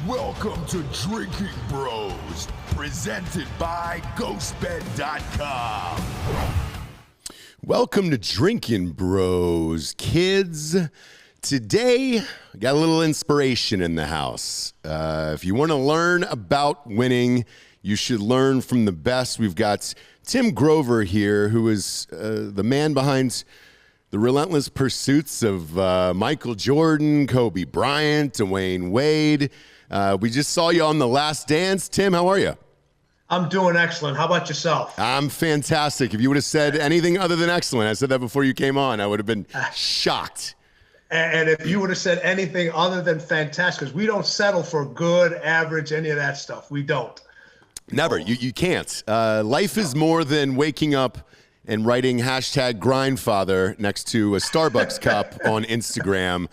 Welcome to Drinking Bros, presented by GhostBed.com. Welcome to Drinkin' Bros, kids. Today, I got a little inspiration in the house. If you want to learn about winning, you should learn from the best. We've got Tim Grover here, who is the man behind the relentless pursuits of Michael Jordan, Kobe Bryant, Dwyane Wade. We just saw you on The Last Dance. Tim, how are you? I'm doing excellent. How about yourself? I'm fantastic. If you would have said anything other than excellent, I said that before you came on, I would have been shocked. And if you would have said anything other than fantastic, because we don't settle for good, average, any of that stuff. We don't. Never. You can't. Life is more than waking up and writing #grindfather next to a Starbucks cup on Instagram,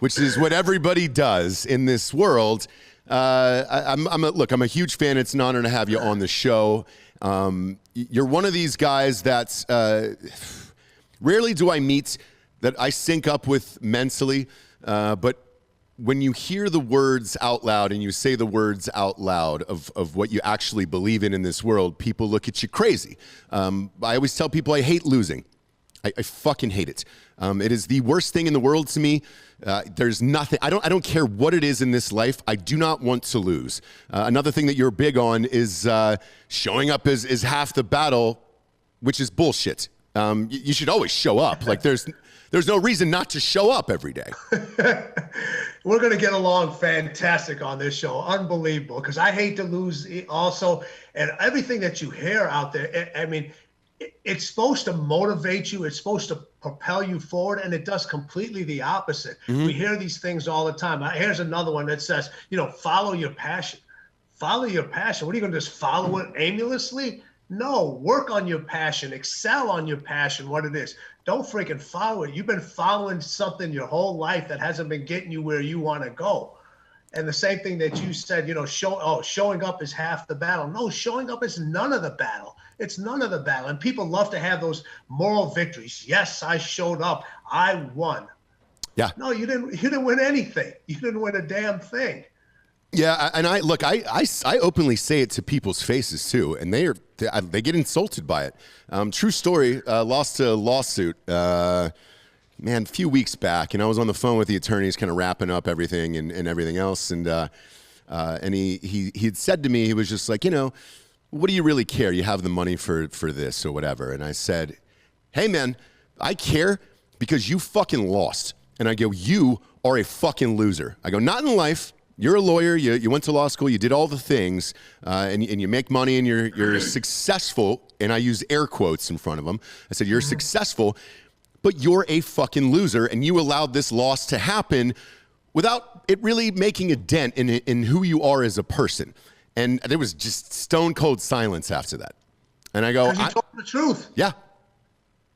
which is what everybody does in this world. I'm a huge fan. It's an honor to have you on the show. You're one of these guys that rarely do I meet that I sync up with mentally, but when you hear the words out loud and you say the words out loud of what you actually believe in this world, people look at you crazy. I always tell people I hate losing. I fucking hate it. It is the worst thing in the world to me. There's nothing. I don't care what it is in this life. I do not want to lose. Another thing that you're big on is showing up is half the battle, which is bullshit. You should always show up. Like there's no reason not to show up every day. We're going to get along fantastic on this show. Unbelievable. Because I hate to lose also. And everything that you hear out there, I mean, it's supposed to motivate you. It's supposed to propel you forward. And it does completely the opposite. Mm-hmm. We hear these things all the time. Here's another one that says, follow your passion. Follow your passion. What are you going to just follow it aimlessly? No, work on your passion, excel on your passion, what it is. Don't freaking follow it. You've been following something your whole life that hasn't been getting you where you want to go. And the same thing that you said, showing up is half the battle. No, showing up is none of the battle. It's none of the battle. And people love to have those moral victories. Yes, I showed up. I won. Yeah. No, you didn't win anything. You didn't win a damn thing. Yeah, and I openly say it to people's faces too, and they get insulted by it. True story. Lost a lawsuit, a few weeks back, and I was on the phone with the attorneys, kind of wrapping up everything and everything else, and he had said to me, he was just like, what do you really care? You have the money for this or whatever, and I said, hey man, I care because you fucking lost, and I go, you are a fucking loser. I go, not in life. You're a lawyer, you went to law school, you did all the things, and you make money and you're successful, and I use air quotes in front of them. I said, you're successful, but you're a fucking loser, and you allowed this loss to happen without it really making a dent in who you are as a person. And there was just stone cold silence after that. And I go, you told him the truth. Yeah.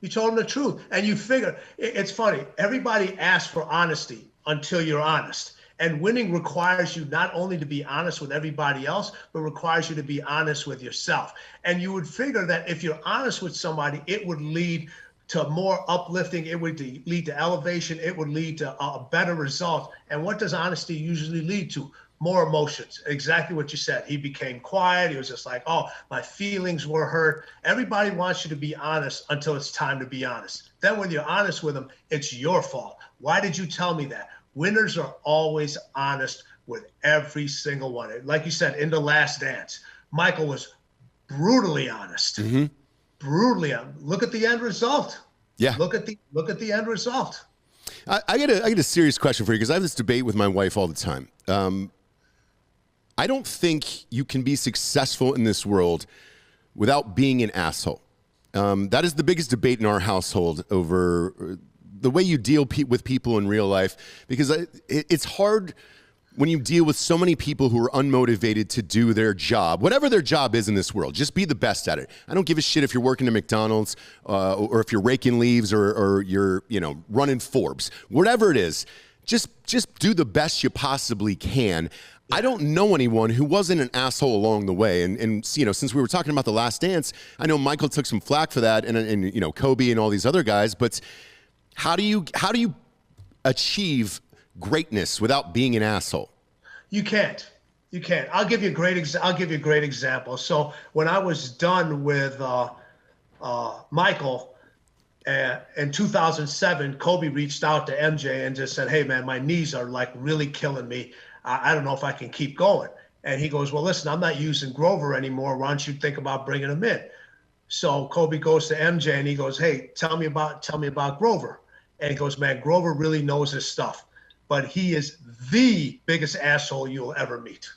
You told him the truth. And you figure, it's funny, everybody asks for honesty until you're honest. And winning requires you not only to be honest with everybody else, but requires you to be honest with yourself. And you would figure that if you're honest with somebody, it would lead to more uplifting. It would lead to elevation. It would lead to a better result. And what does honesty usually lead to? More emotions. Exactly what you said. He became quiet. He was just like, oh, my feelings were hurt. Everybody wants you to be honest until it's time to be honest. Then when you're honest with them, it's your fault. Why did you tell me that? Winners are always honest with every single one. Like you said, in The Last Dance, Michael was brutally honest. Mm-hmm. Brutally honest. Look at the end result. Yeah. Look at the end result. I get a serious question for you, because I have this debate with my wife all the time. I don't think you can be successful in this world without being an asshole. That is the biggest debate in our household over the way you deal with people in real life, because it's hard when you deal with so many people who are unmotivated to do their job, whatever their job is in this world. Just be the best at it. I don't give a shit if you're working at McDonald's or if you're raking leaves or you're running Forbes. Whatever it is, just do the best you possibly can. I don't know anyone who wasn't an asshole along the way. And since we were talking about The Last Dance, I know Michael took some flack for that, and Kobe and all these other guys, but how do you achieve greatness without being an asshole? You can't. You can't. I'll give you a great example. So when I was done with Michael in 2007, Kobe reached out to MJ and just said, "Hey man, my knees are like really killing me. I don't know if I can keep going." And he goes, "Well, listen, I'm not using Grover anymore. Why don't you think about bringing him in?" So Kobe goes to MJ and he goes, "Hey, tell me about Grover." And he goes, "Man, Grover really knows his stuff, but he is the biggest asshole you'll ever meet."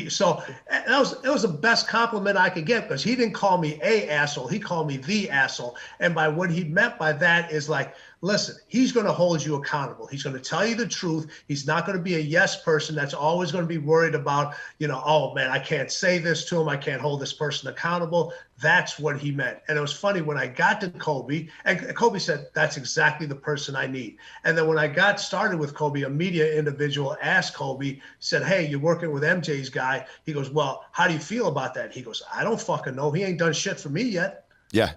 So it was the best compliment I could get, because he didn't call me a asshole. He called me the asshole. And by what he meant by that is like, listen, he's going to hold you accountable. He's going to tell you the truth. He's not going to be a yes person that's always going to be worried about, oh man, I can't say this to him. I can't hold this person accountable. That's what he meant. And it was funny when I got to Kobe, and Kobe said, "That's exactly the person I need." And then when I got started with Kobe, a media individual asked Kobe, said, "Hey, you're working with MJ's guy." He goes, "Well, how do you feel about that?" He goes, "I don't fucking know. He ain't done shit for me yet." Yeah.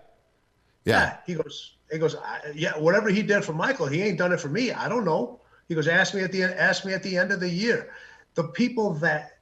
He goes, "Yeah, whatever he did for Michael, he ain't done it for me. I don't know." He goes, ask me at the end of the year." The people that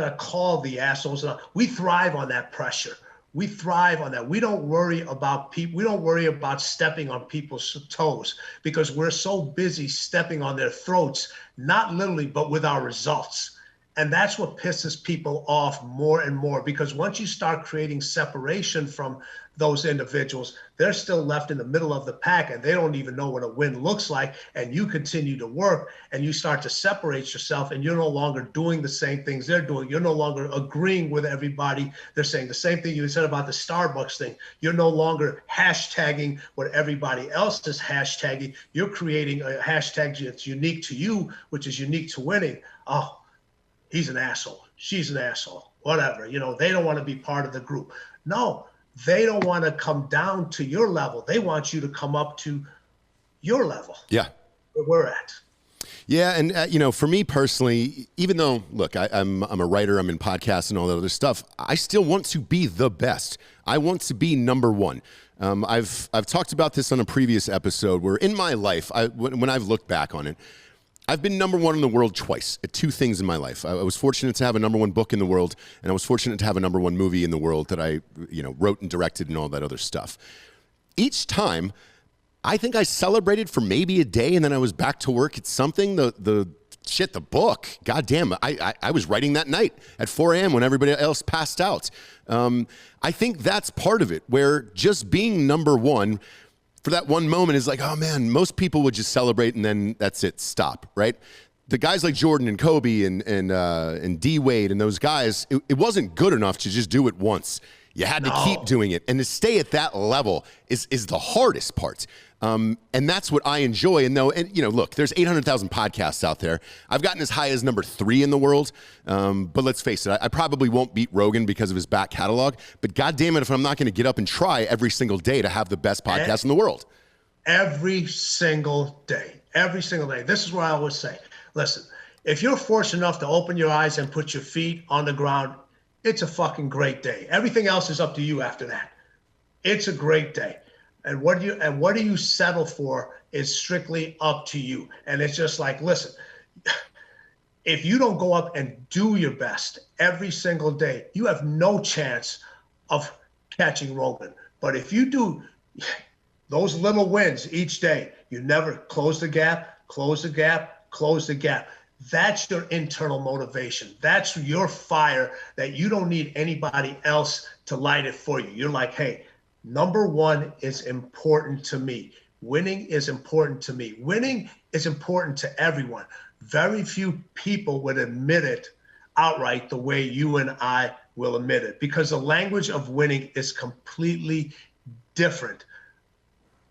are called the assholes, we thrive on that pressure. We thrive on that. We don't worry about people. We don't worry about stepping on people's toes, because we're so busy stepping on their throats, not literally, but with our results. And that's what pisses people off more and more, because once you start creating separation from those individuals, they're still left in the middle of the pack and they don't even know what a win looks like. And you continue to work and you start to separate yourself, and you're no longer doing the same things they're doing. You're no longer agreeing with everybody. They're saying the same thing you said about the Starbucks thing. You're no longer hashtagging what everybody else is hashtagging. You're creating a hashtag that's unique to you, which is unique to winning. Oh, he's an asshole. She's an asshole. Whatever. They don't want to be part of the group. No, they don't want to come down to your level. They want you to come up to your level. Yeah. Where we're at. Yeah, and for me personally, even though, look, I'm a writer, I'm in podcasts and all that other stuff, I still want to be the best. I want to be number one. I've talked about this on a previous episode where in my life, when I've looked back on it, I've been number one in the world twice at two things in my life. I was fortunate to have a number one book in the world, and I was fortunate to have a number one movie in the world that I, wrote and directed and all that other stuff. Each time, I think I celebrated for maybe a day, and then I was back to work at something. The book, goddamn, I was writing that night at 4 a.m. when everybody else passed out. I think that's part of it, where just being number one for that one moment is like, oh man, most people would just celebrate and then that's it, stop, right? The guys like Jordan and Kobe and D Wade and those guys, it wasn't good enough to just do it once. You had to keep doing it. And to stay at that level is the hardest part. And that's what I enjoy. And look, there's 800,000 podcasts out there. I've gotten as high as number 3 in the world. But let's face it, I probably won't beat Rogan because of his back catalog. But God damn it, if I'm not going to get up and try every single day to have the best podcast in the world. Every single day. Every single day. This is what I always say. Listen, if you're fortunate enough to open your eyes and put your feet on the ground, it's a fucking great day. Everything else is up to you after that. It's a great day. And what do you settle for is strictly up to you. And it's just like, listen, if you don't go up and do your best every single day, you have no chance of catching Rogan. But if you do those little wins each day, you never close the gap, close the gap, close the gap. That's your internal motivation. That's your fire that you don't need anybody else to light it for you. You're like, hey, number one is important to me. Winning is important to me. Winning is important to everyone. Very few people would admit it outright the way you and I will admit it, because the language of winning is completely different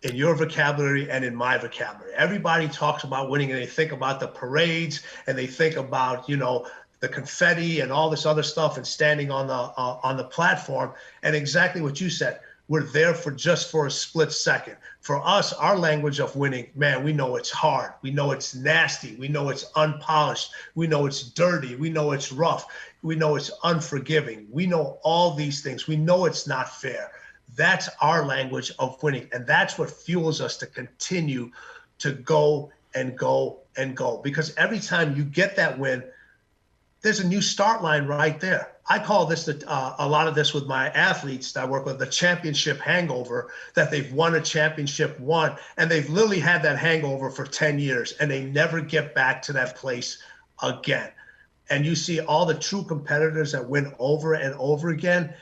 in your vocabulary and in my vocabulary. Everybody talks about winning and they think about the parades and they think about, the confetti and all this other stuff and standing on the platform. And exactly what you said, we're there for a split second. For us, our language of winning, man, we know it's hard. We know it's nasty. We know it's unpolished. We know it's dirty. We know it's rough. We know it's unforgiving. We know all these things. We know it's not fair. That's our language of winning. And that's what fuels us to continue to go and go and go, because every time you get that win, there's a new start line right there. I call this a lot of this with my athletes that I work with, the championship hangover, that they've won a championship and they've literally had that hangover for 10 years and they never get back to that place again. And you see all the true competitors that win over and over again,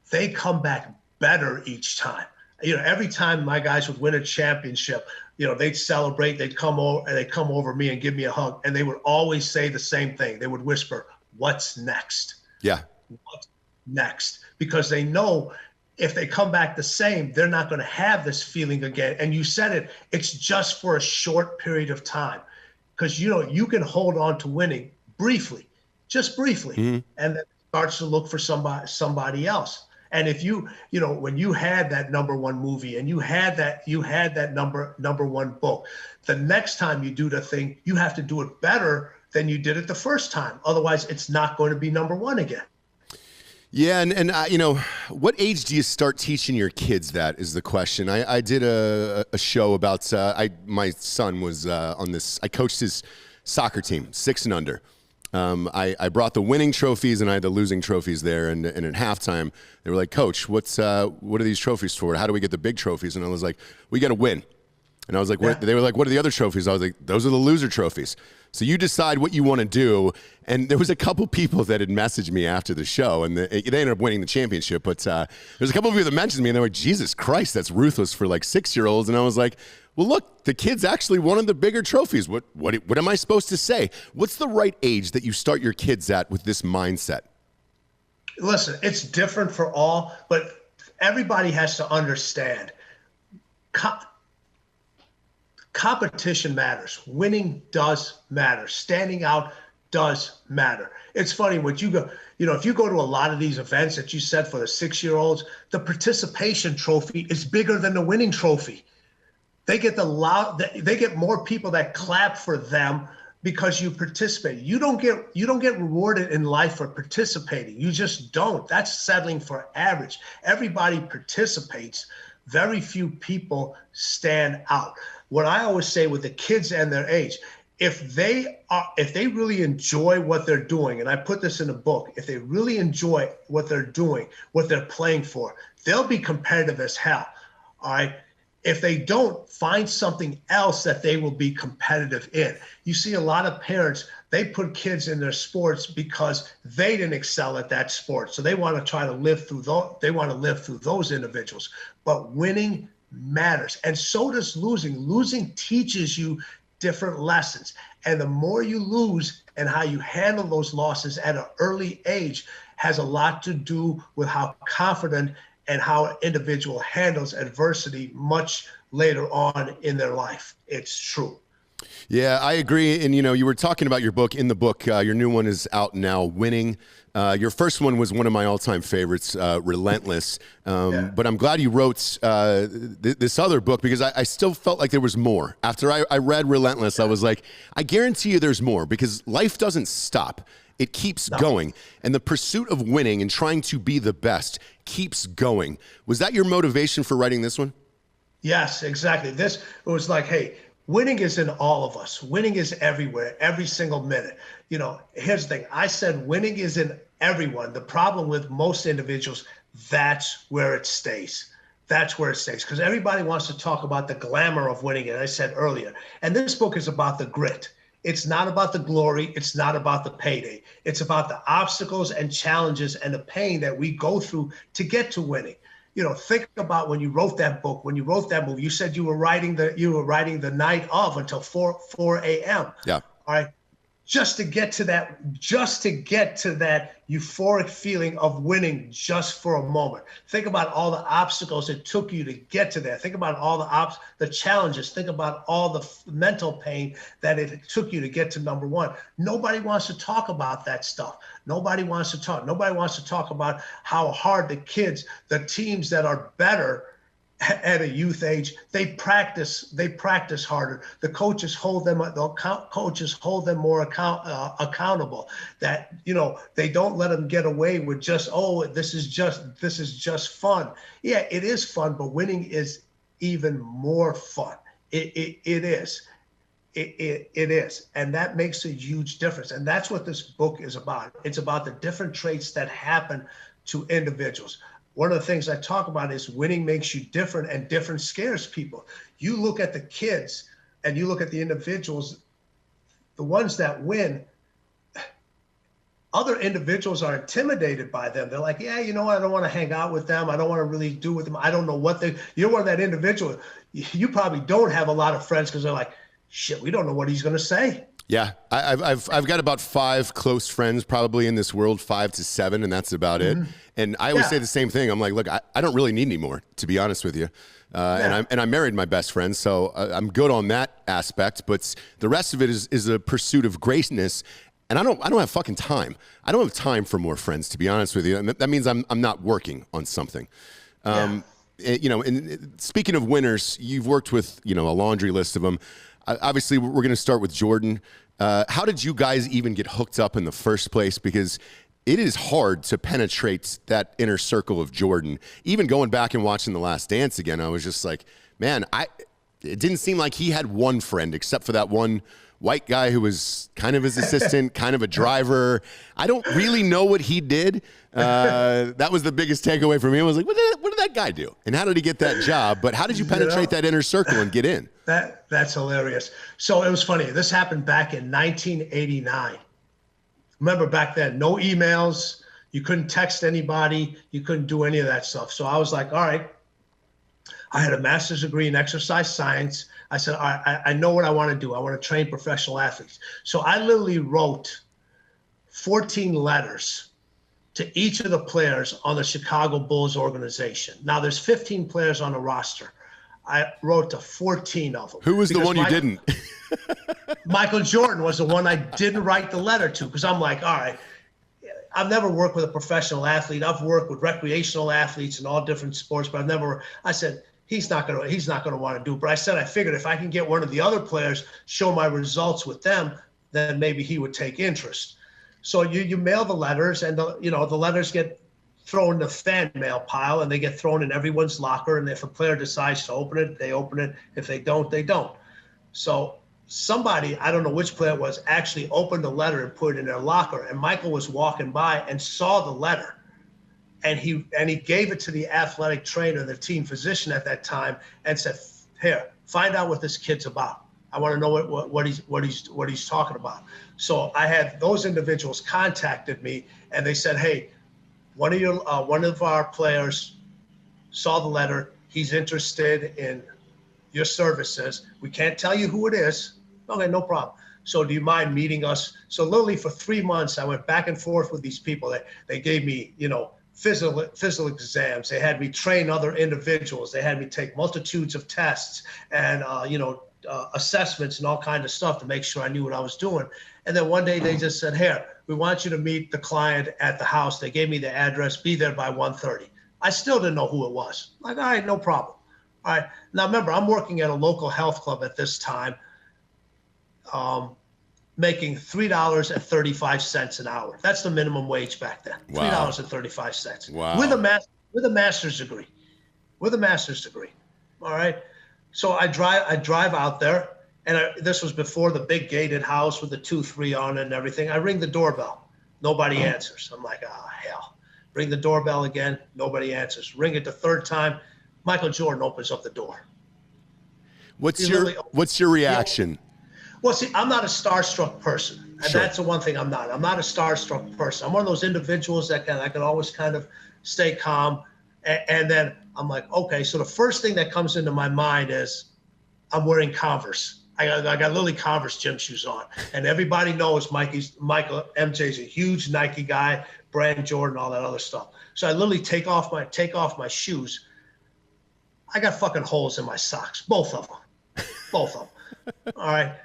they come back better each time. Every time my guys would win a championship, they'd celebrate, they'd come over me and give me a hug. And they would always say the same thing. They would whisper, "What's next?" Yeah. What's next? Because they know if they come back the same, they're not going to have this feeling again. And you said it, it's just for a short period of time. Because, you can hold on to winning briefly, just briefly, and then starts to look for somebody else. And if when you had that number one movie and you had that number one book, the next time you do the thing, you have to do it better than you did it the first time. Otherwise, it's not going to be number one again. Yeah, and what age do you start teaching your kids that is the question. I did a show about, my son was on this, I coached his soccer team, 6 and under. I brought the winning trophies and I had the losing trophies there. And at halftime, they were like, "Coach, what are these trophies for? How do we get the big trophies?" And I was like, "We got to win." And I was like, "What?" They were like, "What are the other trophies?" I was like, "Those are the loser trophies. So you decide what you want to do." And there was a couple people that had messaged me after the show, and they ended up winning the championship. But there's a couple of people that mentioned me, and they were like, "Jesus Christ, that's ruthless for like 6-year-olds." And I was like, "Well, look, the kids actually wanted the bigger trophies. What am I supposed to say? What's the right age that you start your kids at with this mindset?" Listen, it's different for all, but everybody has to understand. Competition matters. Winning does matter. Standing out does matter. It's funny when you go, if you go to a lot of these events that you said for the 6-year-olds, the participation trophy is bigger than the winning trophy. They get more people that clap for them because you participate. You don't get rewarded in life for participating. You just don't. That's settling for average. Everybody participates. Very few people stand out. What I always say with the kids and their age, if they really enjoy what they're doing, and I put this in a book, if they really enjoy what they're doing, what they're playing for, they'll be competitive as hell. All right. If they don't, find something else that they will be competitive in. You see a lot of parents, they put kids in their sports because they didn't excel at that sport. So they want to try to live through those individuals. But winning matters. And so does losing. Losing teaches you different lessons. And the more you lose and how you handle those losses at an early age has a lot to do with how confident and how an individual handles adversity much later on in their life. It's true. Yeah, I agree. And, you were talking about your book. In the book, your new one is out now, Winning. Your first one was one of my all-time favorites, Relentless. But I'm glad you wrote this other book because I still felt like there was more. After I read Relentless, I was like, I guarantee you there's more because life doesn't stop. It keeps going. And the pursuit of winning and trying to be the best keeps going. Was that your motivation for writing this one? Yes, exactly. It was like, hey, winning is in all of us. Winning is everywhere, every single minute. Here's the thing. I said winning is in everyone. The problem with most individuals, that's where it stays. That's where it stays. Because everybody wants to talk about the glamour of winning, as I said earlier. And this book is about the grit. It's not about the glory. It's not about the payday. It's about the obstacles and challenges and the pain that we go through to get to winning. Think about when you wrote that book, when you wrote that movie. You said you were writing the night of until 4 a.m. Yeah. All right. Just to get to that euphoric feeling of winning just for a moment. Think about all the obstacles it took you to get to there. Think about all the challenges. Think about all the mental pain that it took you to get to number one. Nobody wants to talk about that stuff. Nobody wants to talk about how hard the teams that are better at a youth age, they practice harder. The coaches hold them more accountable. That they don't let them get away with just, this is just fun. Yeah, it is fun, but winning is even more fun. It is. It is. And that makes a huge difference. And that's what this book is about. It's about the different traits that happen to individuals. One of the things I talk about is winning makes you different, and different scares people. You look at the kids and you look at the individuals, the ones that win, other individuals are intimidated by them. They're like, yeah, you know what? I don't want to hang out with them. I don't want to really do with them. I don't know what you're one of that individual. You probably don't have a lot of friends because they're like, shit, we don't know what he's going to say. Yeah, I've got about 5 close friends probably in this world, 5 to 7, and that's about it. And I always say the same thing. I'm like, look, I don't really need any more, to be honest with you. And I married my best friend, so I'm good on that aspect. But the rest of it is a pursuit of greatness. And I don't have fucking time. I don't have time for more friends, to be honest with you. And that means I'm not working on something. You know, and speaking of winners, you've worked with, you know, a laundry list of them. Obviously, we're going to start with Jordan. How did you guys even get hooked up in the first place? Because it is hard to penetrate that inner circle of Jordan. Even going back and watching The Last Dance again, I was just like, man, it didn't seem like he had one friend except for that one white guy who was kind of his assistant, kind of a driver. I don't really know what he did. That was the biggest takeaway for me. I was like, what did that guy do? And how did he get that job? But how did you penetrate that inner circle and get in? That's hilarious. So it was funny. This happened back in 1989. Remember back then, no emails. You couldn't text anybody. You couldn't do any of that stuff. So I was like, all right. I had a master's degree in exercise science. I said, all right, I know what I want to do. I want to train professional athletes. So I literally wrote 14 letters to each of the players on the Chicago Bulls organization. Now there's 15 players on the roster. I wrote to 14 of them. Who was the one you didn't? Michael Jordan was the one I didn't write the letter to, because I'm like, all right, I've never worked with a professional athlete. I've worked with recreational athletes in all different sports, but I said, he's not gonna want to do it. But I said, I figured if I can get one of the other players, show my results with them, then maybe he would take interest. So you mail the letters, and the letters get thrown in the fan mail pile, and they get thrown in everyone's locker. And if a player decides to open it, they open it. If they don't, they don't. So somebody, I don't know which player it was, actually opened the letter and put it in their locker. And Michael was walking by and saw the letter. And he gave it to the athletic trainer, the team physician at that time, and said, "Here, find out what this kid's about. I want to know what he's talking about." So I had those individuals contacted me, and they said, "Hey, one of our players saw the letter. He's interested in your services. We can't tell you who it is." Okay, no problem. So do you mind meeting us? So literally for 3 months, I went back and forth with these people. They gave me, physical exams. They had me train other individuals. They had me take multitudes of tests and, assessments and all kinds of stuff to make sure I knew what I was doing. And then one day they just said, "Here, we want you to meet the client at the house." They gave me the address, be there by 1:30. I still didn't know who it was. Like, all right, no problem. All right. Now remember, I'm working at a local health club at this time, making $3.35 an hour. That's the minimum wage back then. Wow. $3.35. Wow. With a master's degree. All right. So I drive out there, and this was before the big gated house with the 2-3 on it and everything. I ring the doorbell. Nobody answers. I'm like, oh, hell. Ring the doorbell again. Nobody answers. Ring it the third time. Michael Jordan opens up the door. What's your reaction? Well, see, I'm not a starstruck person. And Sure. that's the one thing I'm not. I'm not a starstruck person. I'm one of those individuals that I can always kind of stay calm. And then I'm like, okay, so the first thing that comes into my mind is I'm wearing Converse. I got literally Converse gym shoes on. And everybody knows MJ's a huge Nike guy, Brand Jordan, all that other stuff. So I literally take off my shoes. I got fucking holes in my socks, both of them. All right.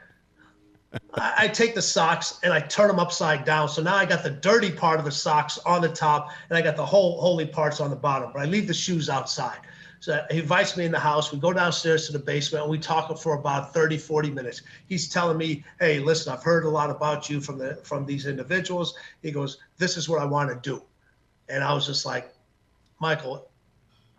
I take the socks and I turn them upside down. So now I got the dirty part of the socks on the top, and I got the holy parts on the bottom, but I leave the shoes outside. So he invites me in the house. We go downstairs to the basement, and we talk for about 30, 40 minutes. He's telling me, "Hey, listen, I've heard a lot about you from these individuals." He goes, "This is what I want to do." And I was just like, "Michael,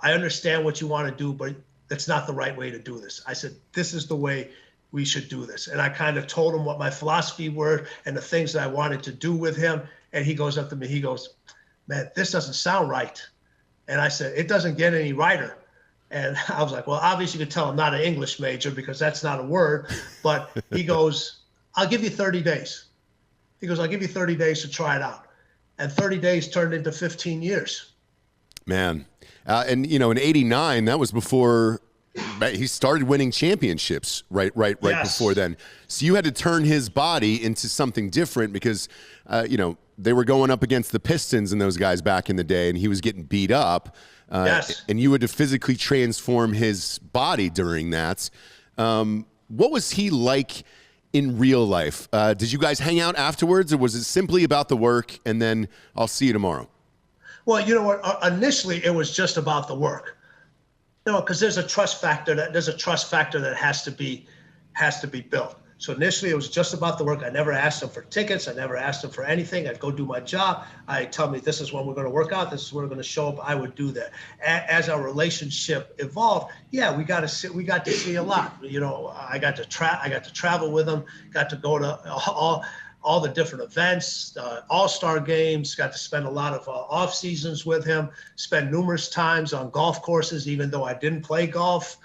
I understand what you want to do, but that's not the right way to do this." I said, "This is the way we should do this. And I kind of told him what my philosophy were and the things that I wanted to do with him. And he goes up to me, he goes, man, this doesn't sound right. And I said, it doesn't get any righter. And I was like, well, obviously you can tell I'm not an English major because that's not a word. But he goes, I'll give you 30 days. He goes, I'll give you 30 days to try it out. And 30 days turned into 15 years. Man. And, you know, in 89, that was before he started winning championships right Yes. before then. So you had to turn his body into something different because, you know, they were going up against the Pistons and those guys back in the day, and he was getting beat up. Yes. And you had to physically transform his body during that. What was he like in real life? Did you guys hang out afterwards, or was it simply about the work and then I'll see you tomorrow? Well, you know what? Initially, it was just about the work. You know, because there's a trust factor that has to be built. So initially, it was just about the work. I never asked him for tickets. I never asked him for anything. I'd go do my job. I'd tell me this is when we're going to work out. This is where we're going to show up. I would do that. As our relationship evolved, yeah, we got to see a lot. You know, I got to travel with him. Got to go to all the different events, all-star games, got to spend a lot of off seasons with him, spend numerous times on golf courses, even though I didn't play golf.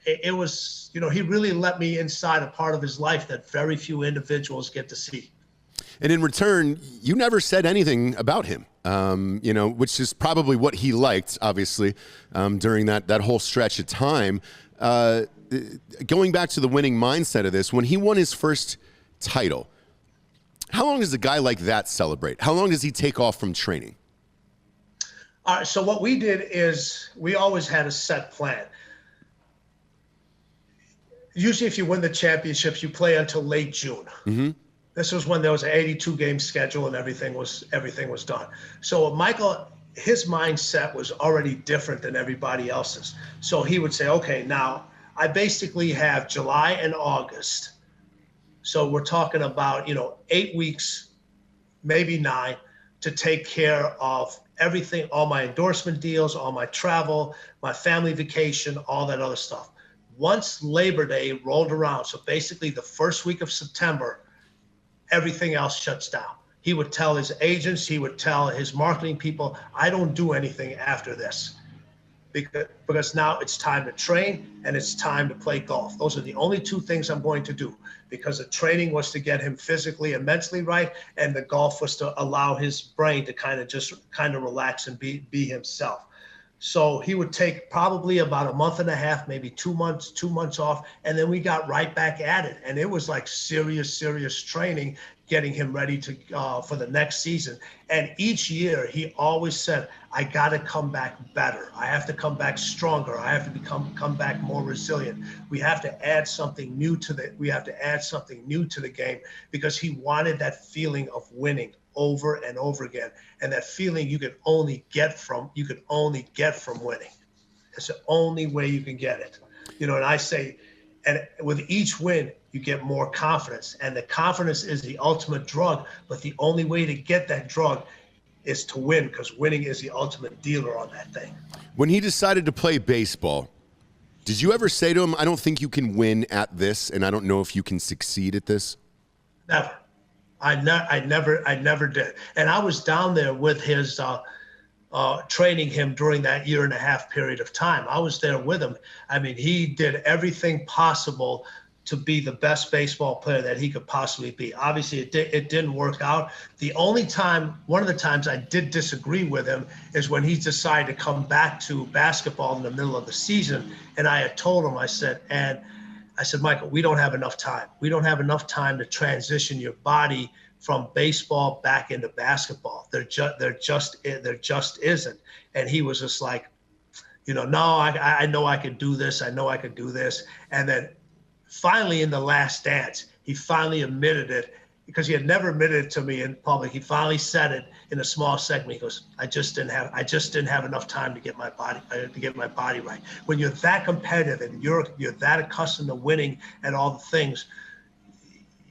It was, you know, he really let me inside a part of his life that very few individuals get to see. And in return, you never said anything about him, you know, which is probably what he liked, obviously, during that whole stretch of time. Going back to the winning mindset of this, when he won his first title, how long does a guy like that celebrate? How long does he take off from training? All right, so what we did is we always had a set plan. Usually if you win the championships, you play until late June. Mm-hmm. This was when there was an 82-game schedule and everything was done. So Michael, his mindset was already different than everybody else's. So he would say, okay, now I basically have July and August. So we're talking about, you know, 8 weeks, maybe 9, to take care of everything, all my endorsement deals, all my travel, my family vacation, all that other stuff. Once Labor Day rolled around, so basically the first week of September, everything else shuts down. He would tell his agents, he would tell his marketing people, I don't do anything after this. Because now it's time to train and it's time to play golf. Those are the only two things I'm going to do, because the training was to get him physically and mentally right, and the golf was to allow his brain to kind of relax and be himself. So he would take probably about a month and a half, maybe 2 months off, and then we got right back at it. And it was like serious training, getting him ready to for the next season. And each year he always said, I got to come back better. I have to come back stronger. I have to come back more resilient. We have to add something new to the game, because he wanted that feeling of winning over and over again. And that feeling you can only get from winning. It's the only way you can get it. You know, and I say, and with each win, you get more confidence, and the confidence is the ultimate drug, but the only way to get that drug is to win, because winning is the ultimate dealer on that thing. When he decided to play baseball, did you ever say to him, I don't think you can win at this, and I don't know if you can succeed at this? Never. I never did. And I was down there with his training him during that 1.5 year period of time. I was there with him. I mean, he did everything possible to be the best baseball player that he could possibly be. Obviously, it didn't work out. One of the times I did disagree with him is when he decided to come back to basketball in the middle of the season. And I had told him, I said, Michael, we don't have enough time. We don't have enough time to transition your body from baseball back into basketball. There just isn't. And he was just like, you know, no, I know I can do this. I know I can do this. And then finally, in the last dance, he finally admitted it, because he had never admitted it to me in public. He finally said it in a small segment. He goes, I just didn't have enough time to get my body right. When you're that competitive and you're that accustomed to winning and all the things,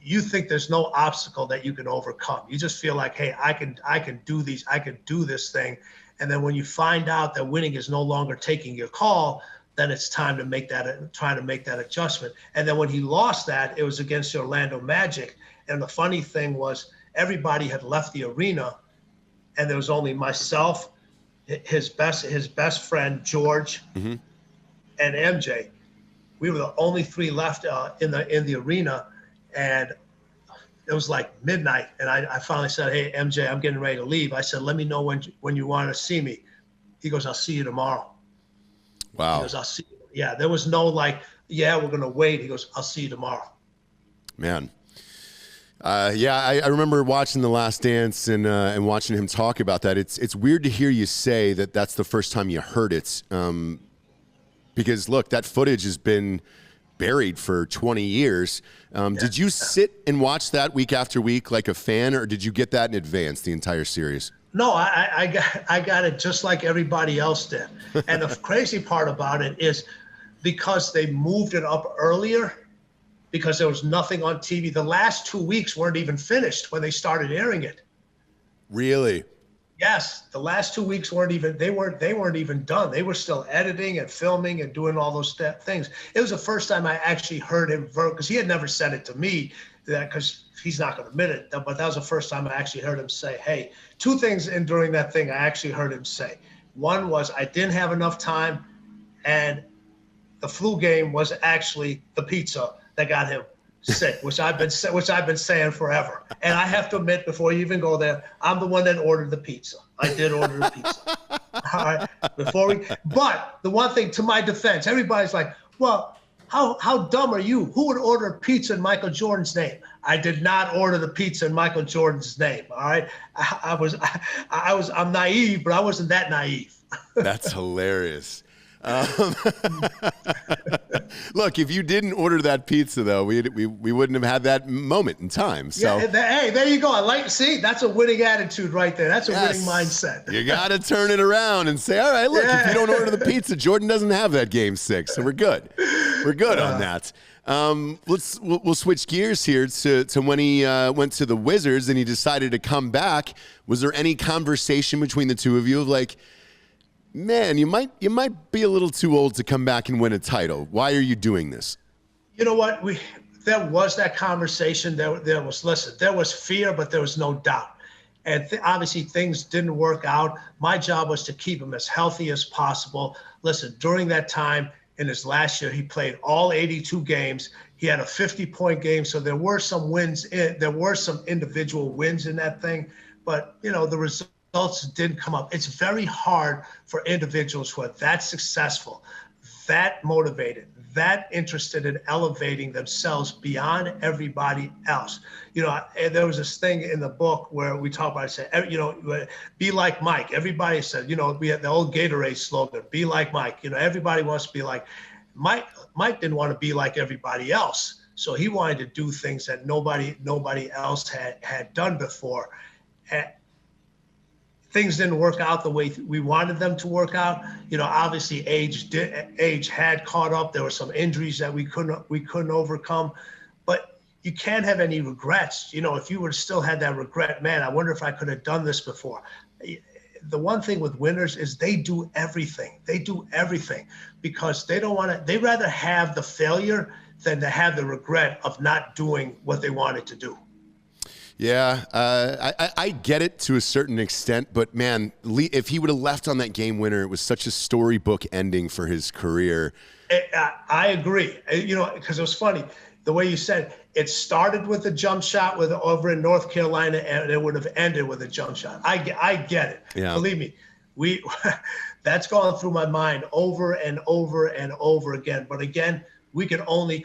you think there's no obstacle that you can overcome. You just feel like, hey, I can do this thing. And then when you find out that winning is no longer taking your call, then it's time to make that adjustment. And then when he lost that, it was against the Orlando Magic. And the funny thing was everybody had left the arena, and there was only myself, his best friend George, and MJ. We were the only three left in the arena, and it was like midnight. And I finally said, "Hey MJ, I'm getting ready to leave." I said, "Let me know when you want to see me." He goes, "I'll see you tomorrow." Wow. He goes, "I'll see you." Yeah, there was no like, "Yeah, we're gonna wait." He goes, "I'll see you tomorrow." Man. I remember watching The Last Dance and watching him talk about that. It's weird to hear you say that that's the first time you heard it, because look, that footage has been buried for 20 years. Did you sit and watch that week after week like a fan, or did you get that in advance, the entire series? No, I got it just like everybody else did. And the crazy part about it is because they moved it up earlier, because there was nothing on TV. The last 2 weeks weren't even finished when they started airing it. Really? Yes, the last 2 weeks weren't even done. They were still editing and filming and doing all those things. It was the first time I actually heard him because he had never said it to me, because he's not going to admit it. But that was the first time I actually heard him say, "Hey," two things during that thing I actually heard him say. One was, I didn't have enough time, and the flu game was actually the pizza that got him sick, which I've been saying forever. And I have to admit, before you even go there, I'm the one that ordered the pizza. I did order the pizza. All right. But the one thing, to my defense, everybody's like, "Well, how dumb are you? Who would order a pizza in Michael Jordan's name?" I did not order the pizza in Michael Jordan's name. All right. I'm naive, but I wasn't that naive. That's hilarious. Look, if you didn't order that pizza, though, we wouldn't have had that moment in time. So, yeah, hey, there you go. See, that's a winning attitude right there. That's a winning mindset. You got to turn it around and say, all right, look, if you don't order the pizza, Jordan doesn't have that game 6, so we're good. We're good on that. We'll switch gears here to when he went to the Wizards and he decided to come back. Was there any conversation between the two of you of like, "Man, you might be a little too old to come back and win a title. Why are you doing this?" You know what? There was that conversation. There was fear, but there was no doubt. And obviously things didn't work out. My job was to keep him as healthy as possible. Listen, during that time in his last year, he played all 82 games. He had a 50-point game, so there were some wins. There were some individual wins in that thing, but the results didn't come up. It's very hard for individuals who are that successful, that motivated, that interested in elevating themselves beyond everybody else. There was this thing in the book where we talk about, be like Mike. Everybody said, we had the old Gatorade slogan, be like Mike. Everybody wants to be like Mike. Mike didn't want to be like everybody else. So he wanted to do things that nobody else had done before. And things didn't work out the way we wanted them to work out. Obviously age had caught up. There were some injuries that we couldn't overcome, but you can't have any regrets. If you would still had that regret, man, I wonder if I could have done this before. The one thing with winners is they do everything. They do everything because they don't want to, they rather have the failure than to have the regret of not doing what they wanted to do. Yeah, I get it to a certain extent, but man, if he would have left on that game winner, it was such a storybook ending for his career. I agree. Because it was funny the way you said it started with a jump shot over in North Carolina, and it would have ended with a jump shot. I get it. Yeah. Believe me, that's gone through my mind over and over and over again. But again, we can only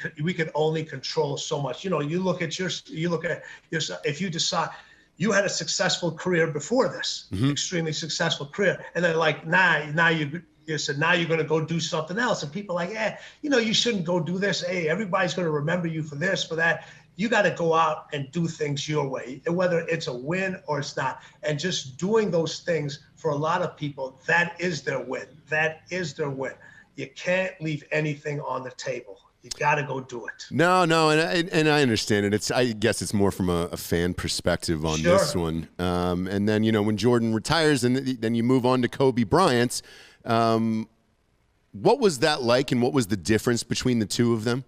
control so much. You look at yourself. If you decide you had a successful career before this, extremely successful career, and then like, now you said, now you're going to go do something else. And people are like, you shouldn't go do this. Hey, everybody's going to remember you for this, for that. You got to go out and do things your way, whether it's a win or it's not. And just doing those things for a lot of people, that is their win. That is their win. You can't leave anything on the table. You got to go do it. No, and I understand it. I guess it's more from a fan perspective on this one. And then when Jordan retires, and then you move on to Kobe Bryant. What was that like, and what was the difference between the two of them?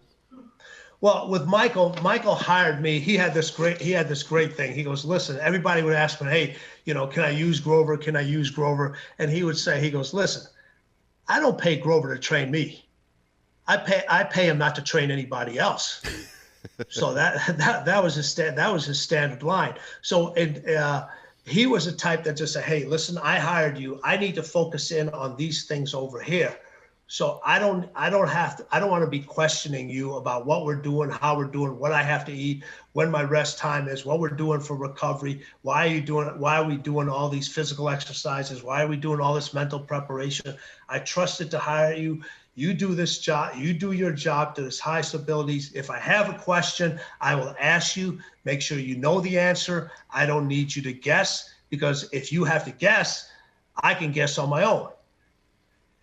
Well, with Michael hired me. He had this great thing. He goes, listen, everybody would ask me, hey, can I use Grover? Can I use Grover? And he would say, he goes, listen, I don't pay Grover to train me. I pay him not to train anybody else. So that was his standard line. So he was a type that just said, hey, listen, I hired you. I need to focus in on these things over here. So I don't want to be questioning you about what we're doing, how we're doing, what I have to eat, when my rest time is, what we're doing for recovery. Why are we doing all these physical exercises? Why are we doing all this mental preparation? I trusted to hire you. You do this job, you do your job to the highest abilities. If I have a question, I will ask you, make sure you know the answer. I don't need you to guess, because if you have to guess, I can guess on my own.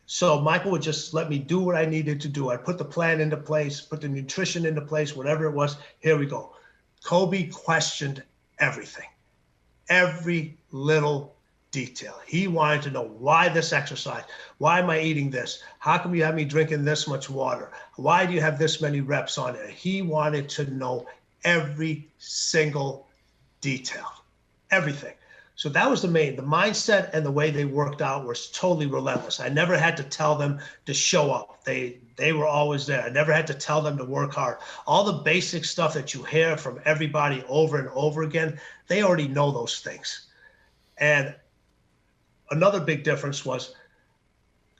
So Michael would just let me do what I needed to do. I'd put the plan into place, put the nutrition into place, whatever it was. Here we go. Kobe questioned everything, every little detail. He wanted to know, why this exercise? Why am I eating this? How come you have me drinking this much water? Why do you have this many reps on it? He wanted to know every single detail, everything. So that was the mindset, and the way they worked out was totally relentless. I never had to tell them to show up. They were always there. I never had to tell them to work hard. All the basic stuff that you hear from everybody over and over again, they already know those things. And another big difference was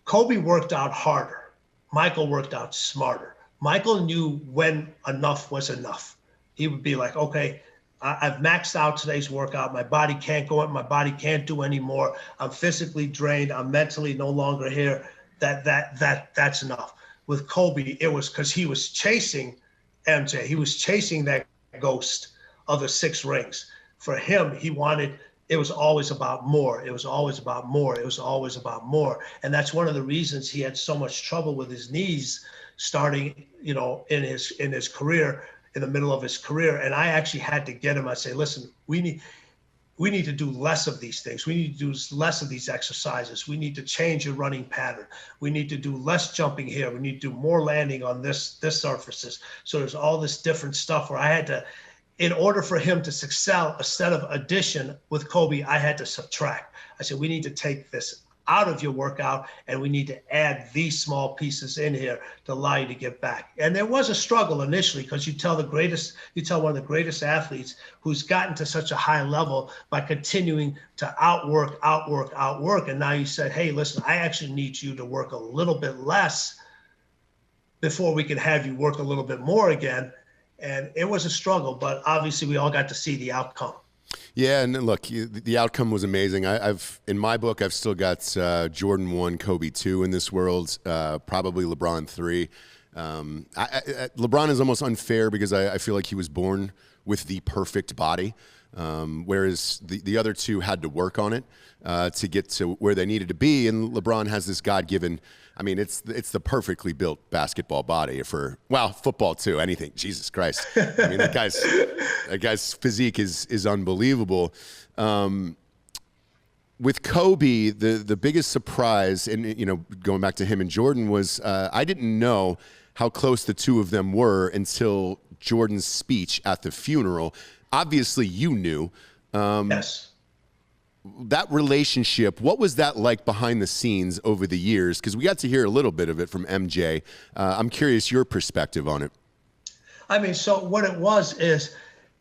Kobe worked out harder. Michael worked out smarter. Michael knew when enough was enough. He would be like, okay, I've maxed out today's workout. My body can't go up. My body can't do anymore. I'm physically drained. I'm mentally no longer here. That's enough. With Kobe, it was because he was chasing MJ. He was chasing that ghost of the 6 rings. For him, it was always about more. It was always about more. It was always about more. And that's one of the reasons he had so much trouble with his knees starting, in his career, in the middle of his career. And I actually had to get him. I say, listen, we need to do less of these things. We need to do less of these exercises. We need to change your running pattern. We need to do less jumping here. We need to do more landing on this surfaces. So there's all this different stuff where I had to, in order for him to excel, instead of addition with Kobe, I had to subtract. I said, we need to take this out of your workout, and we need to add these small pieces in here to allow you to get back. And there was a struggle initially, because you tell one of the greatest athletes who's gotten to such a high level by continuing to outwork. And now you said, hey, listen, I actually need you to work a little bit less before we can have you work a little bit more again. And it was a struggle, but obviously we all got to see the outcome. Yeah, and look, the outcome was amazing. In my book, I've still got Jordan 1, Kobe 2 in this world, probably LeBron 3. LeBron is almost unfair because I feel like he was born with the perfect body, whereas the other two had to work on it to get to where they needed to be. And LeBron has this God-given, it's the perfectly built basketball body for, football too, anything. Jesus Christ. That guy's physique is unbelievable. With Kobe, the biggest surprise, and going back to him and Jordan, was I didn't know how close the two of them were until Jordan's speech at the funeral. Obviously, you knew. Yes. That relationship, what was that like behind the scenes over the years? Because we got to hear a little bit of it from MJ. I'm curious your perspective on it. So what it was is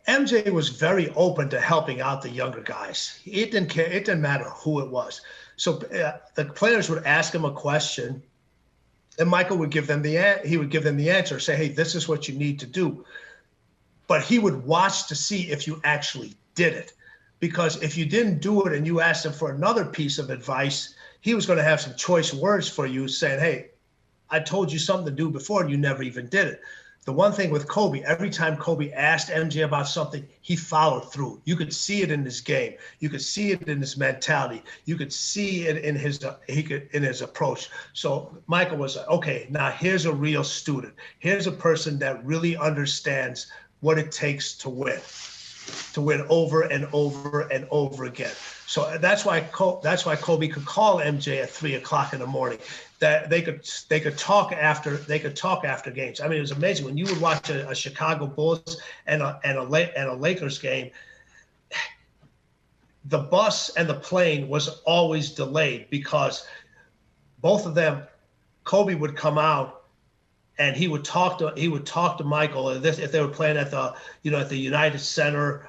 MJ was very open to helping out the younger guys. It didn't care. It didn't matter who it was. So the players would ask him a question, and Michael would give them the answer, say, hey, this is what you need to do. But he would watch to see if you actually did it. Because if you didn't do it and you asked him for another piece of advice, he was going to have some choice words for you saying, hey, I told you something to do before and you never even did it. The one thing with Kobe, every time Kobe asked MJ about something, he followed through. You could see it in his game. You could see it in his mentality. You could see it in his approach. So Michael was like, okay, now here's a real student. Here's a person that really understands what it takes to win over and over and over again. So that's why Kobe could call MJ at 3 o'clock in the morning. that they could talk after games. I mean, it was amazing when you would watch a Chicago Bulls and a Lakers game. The bus and the plane was always delayed because both of them, Kobe would come out and he would talk to Michael if they were playing at the United Center,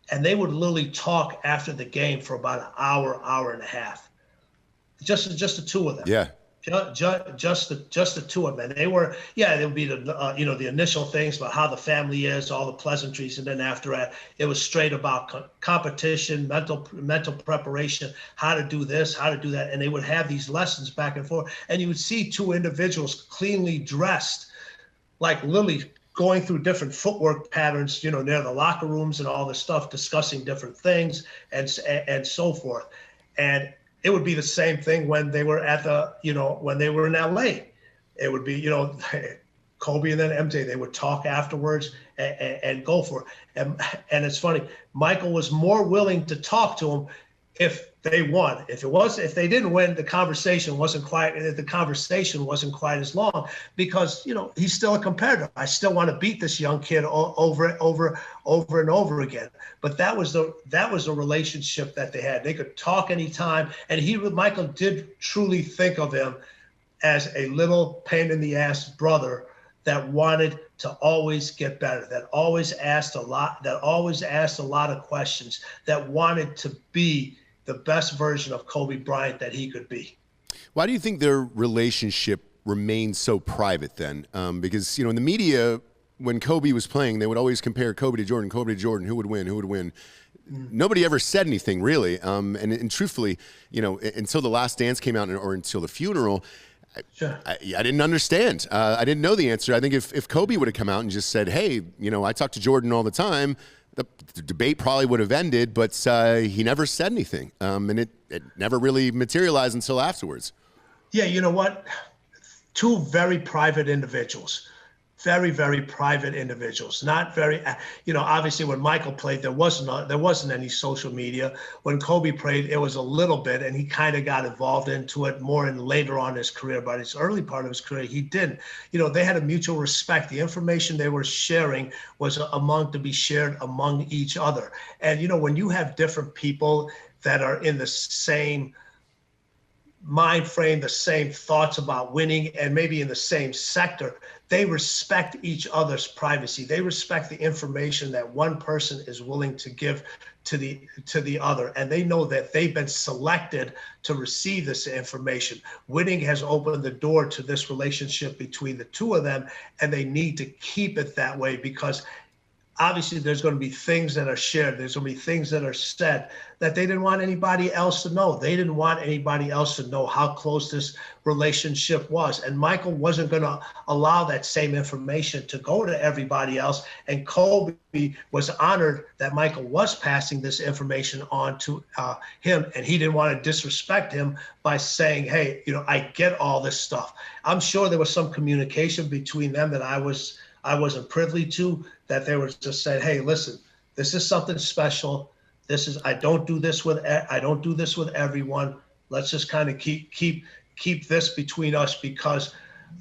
and they would literally talk after the game for about an hour and a half, just the two of them. Yeah. Just the two of them. And they were, there would be the initial things about how the family is, all the pleasantries, and then after that, it was straight about competition, mental preparation, how to do this, how to do that, and they would have these lessons back and forth. And you would see two individuals cleanly dressed, like literally going through different footwork patterns, near the locker rooms and all this stuff, discussing different things and so forth. And it would be the same thing when they were when they were in LA. It would be, Kobe and then MJ, they would talk afterwards and go for it. And it's funny, Michael was more willing to talk to him if they won. If they didn't win, the conversation wasn't quite as long because, he's still a competitor. I still want to beat this young kid over and over again. But that was the relationship that they had. They could talk anytime. And Michael did truly think of him as a little pain in the ass brother that wanted to always get better, that always asked a lot of questions, that wanted to be the best version of Kobe Bryant that he could be. Why do you think their relationship remained so private then? Because, in the media, when Kobe was playing, they would always compare Kobe to Jordan, who would win. Nobody ever said anything really. And truthfully, until the Last Dance came out or until the funeral, Sure. I didn't understand. I didn't know the answer. I think if Kobe would have come out and just said, hey, I talk to Jordan all the time, the debate probably would have ended, but he never said anything. And it never really materialized until afterwards. Yeah, you know what? Two very private individuals. Very, very private individuals. Not very, obviously when Michael played, there wasn't any social media. When Kobe played, it was a little bit, and he kind of got involved into it more in later on in his career. But his early part of his career, he didn't. They had a mutual respect. The information they were sharing was to be shared among each other. And, when you have different people that are in the same mind frame, the same thoughts about winning, and maybe in the same sector, they respect each other's privacy. They respect the information that one person is willing to give to the other, and they know that they've been selected to receive this information. Winning has opened the door to this relationship between the two of them, and they need to keep it that way because obviously there's going to be things that are shared. There's going to be things that are said that they didn't want anybody else to know. They didn't want anybody else to know how close this relationship was. And Michael wasn't going to allow that same information to go to everybody else. And Kobe was honored that Michael was passing this information on to him. And he didn't want to disrespect him by saying, hey, I get all this stuff. I'm sure there was some communication between them that I wasn't privy to, that they were just saying, hey, listen, this is something special. I don't do this with everyone. Let's just kind of keep this between us because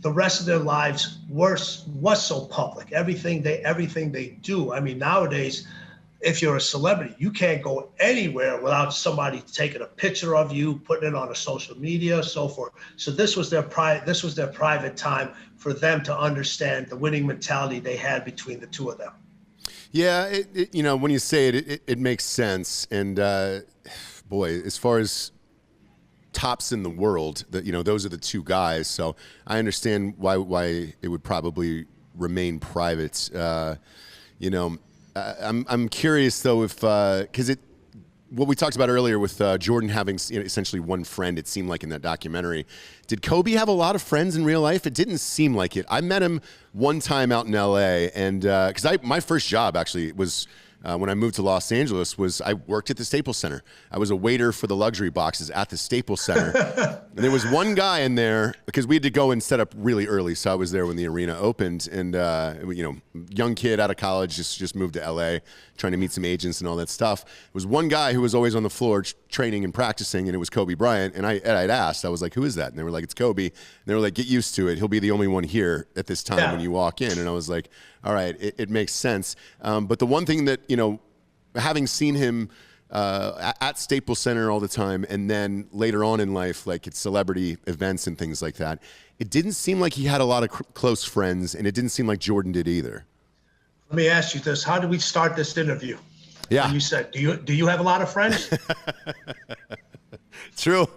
the rest of their lives was so public. Everything they do. I mean, nowadays, if you're a celebrity, you can't go anywhere without somebody taking a picture of you, putting it on a social media, so forth. So this was their private time for them to understand the winning mentality they had between the two of them. Yeah, when you say it, it makes sense. And boy, as far as tops in the world, those are the two guys. So I understand why it would probably remain private. I'm curious though if because what we talked about earlier with Jordan having essentially one friend, it seemed like in that documentary. Did Kobe have a lot of friends in real life? It didn't seem like it. I met him one time out in LA, and because my first job actually was when I moved to Los Angeles was I worked at the Staples Center. I was a waiter for the luxury boxes at the Staples Center. And there was one guy in there, because we had to go and set up really early, so I was there when the arena opened. And, young kid out of college, just moved to LA, trying to meet some agents and all that stuff. There was one guy who was always on the floor training and practicing, and it was Kobe Bryant. And I'd asked, I was like, who is that? And they were like, it's Kobe. And they were like, get used to it. He'll be the only one here at this time when you walk in. And I was like, all right, it makes sense. But the one thing that, having seen him at Staples Center all the time, and then later on in life, like at celebrity events and things like that, it didn't seem like he had a lot of close friends, and it didn't seem like Jordan did either. Let me ask you this: how did we start this interview? Yeah, when you said, do you have a lot of friends? True.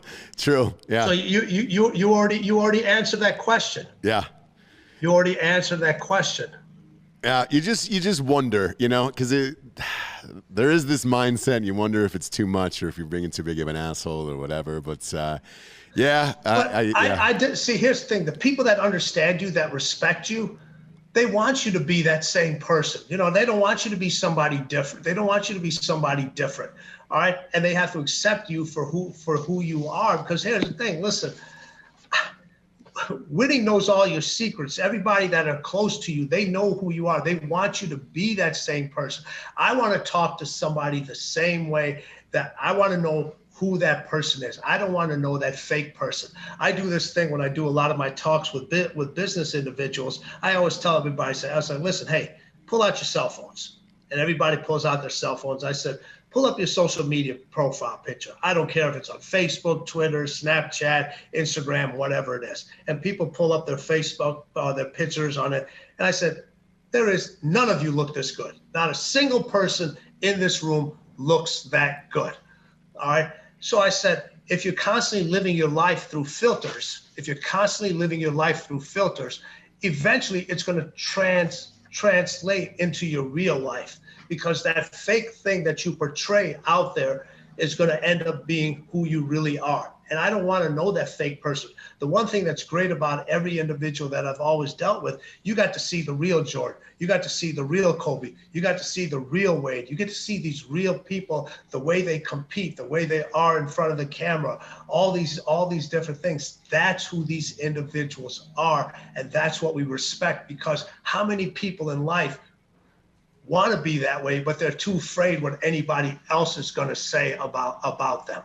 Yeah. So you already answered that question. Yeah. You already answered that question. Yeah, you just wonder, because there is this mindset, and you wonder if it's too much or if you're being too big of an asshole or whatever. But yeah, I did see. Here's the thing: the people that understand you, that respect you, they want you to be that same person. They don't want you to be somebody different. They don't want you to be somebody different. All right, and they have to accept you for who you are. Because here's the thing: listen. Winning knows all your secrets. Everybody that are close to you, they know who you are. They want you to be that same person. I want to talk to somebody the same way that I want to know who that person is. I don't want to know that fake person. I do this thing when I do a lot of my talks with business individuals. I always tell everybody, I say, listen, hey, pull out your cell phones. And everybody pulls out their cell phones. I said, pull up your social media profile picture. I don't care if it's on Facebook, Twitter, Snapchat, Instagram, whatever it is. And people pull up their Facebook, their pictures on it. And I said, none of you look this good. Not a single person in this room looks that good. All right. So I said, if you're constantly living your life through filters, eventually it's going to translate into your real life. Because that fake thing that you portray out there is going to end up being who you really are. And I don't want to know that fake person. The one thing that's great about every individual that I've always dealt with, you got to see the real Jordan. You got to see the real Kobe. You got to see the real Wade. You get to see these real people, the way they compete, the way they are in front of the camera, all these different things. That's who these individuals are. And that's what we respect, because how many people in life want to be that way, but they're too afraid what anybody else is going to say about them.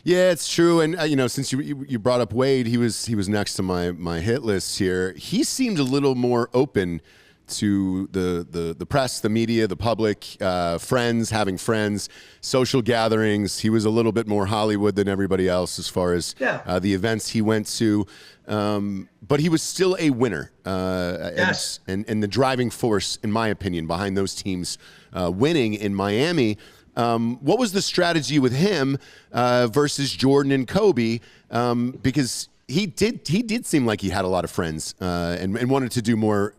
Yeah, it's true. And since you brought up Wade, he was next to my hit list here. He seemed a little more open to the press, the media, the public, having friends, social gatherings. He was a little bit more Hollywood than everybody else as far as the events he went to. But he was still a winner. Yes. And the driving force, in my opinion, behind those teams winning in Miami. What was the strategy with him versus Jordan and Kobe? Because he did seem like he had a lot of friends and wanted to do more,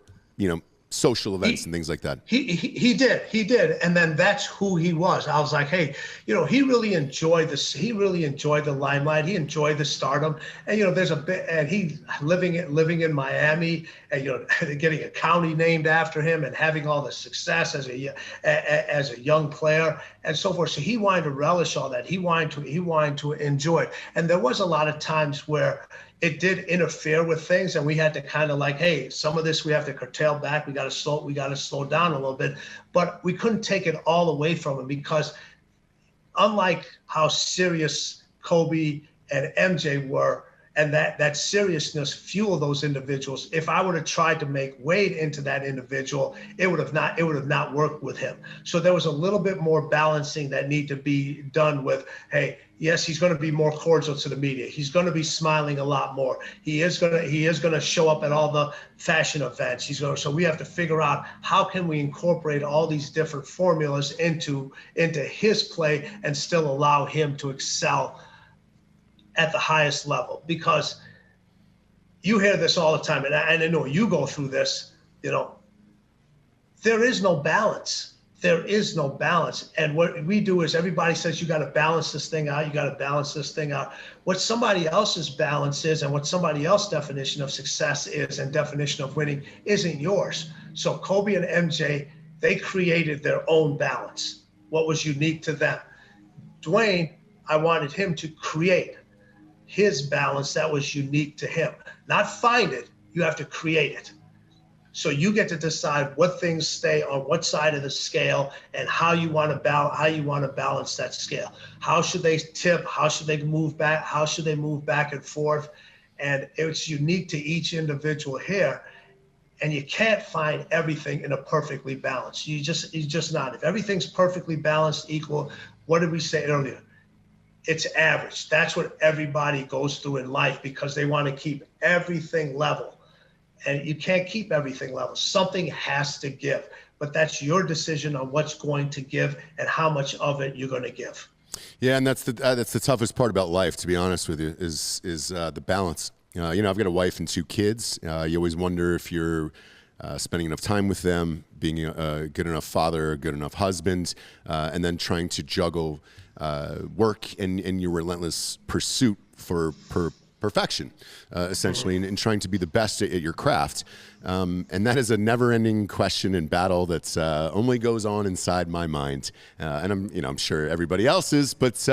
social events and things like that. He did. And then that's who he was. I was like, hey, he really enjoyed this. He really enjoyed the limelight. He enjoyed the stardom. And, there's a bit, and he living in Miami and, getting a county named after him and having all the success as a young player and so forth. So he wanted to relish all that. He wanted to enjoy it. And there was a lot of times where it did interfere with things, and we had to kind of like, hey, some of this we have to curtail back. We got to slow down a little bit, but we couldn't take it all away from him, because unlike how serious Kobe and MJ were, and that seriousness fueled those individuals. If I would have tried to make Wade into that individual, it would have not worked with him. So there was a little bit more balancing that need to be done with, hey, yes, he's going to be more cordial to the media. He's going to be smiling a lot more. He is going to show up at all the fashion events. So we have to figure out how can we incorporate all these different formulas into his play and still allow him to excel at the highest level. Because you hear this all the time, and I know you go through this, there is no balance. There is no balance. And what we do is everybody says, you got to balance this thing out. You got to balance this thing out. What somebody else's balance is and what somebody else's definition of success is and definition of winning isn't yours. So Kobe and MJ, They created their own balance, what was unique to them. Dwyane, I wanted him to create his balance that was unique to him. Not find it, you have to create it. So you get to decide what things stay on what side of the scale and how you want to balance that scale. How should they tip? How should they move back? How should they move back and forth? And it's unique to each individual here. And you can't find everything in a perfectly balanced. You just not. If everything's perfectly balanced, equal, what did we say earlier? It's average. That's what everybody goes through in life because they want to keep everything level. And you can't keep everything level. Something has to give, but that's your decision on what's going to give and how much of it you're going to give. Yeah, and that's the toughest part about life, to be honest with you, is the balance. You know, I've got a wife and 2 kids. You always wonder if you're spending enough time with them, being a good enough father, a good enough husband, and then trying to juggle work and your relentless pursuit for perfection, essentially, and trying to be the best at your craft. And that is a never-ending question and battle that only goes on inside my mind. And I'm sure everybody else's, but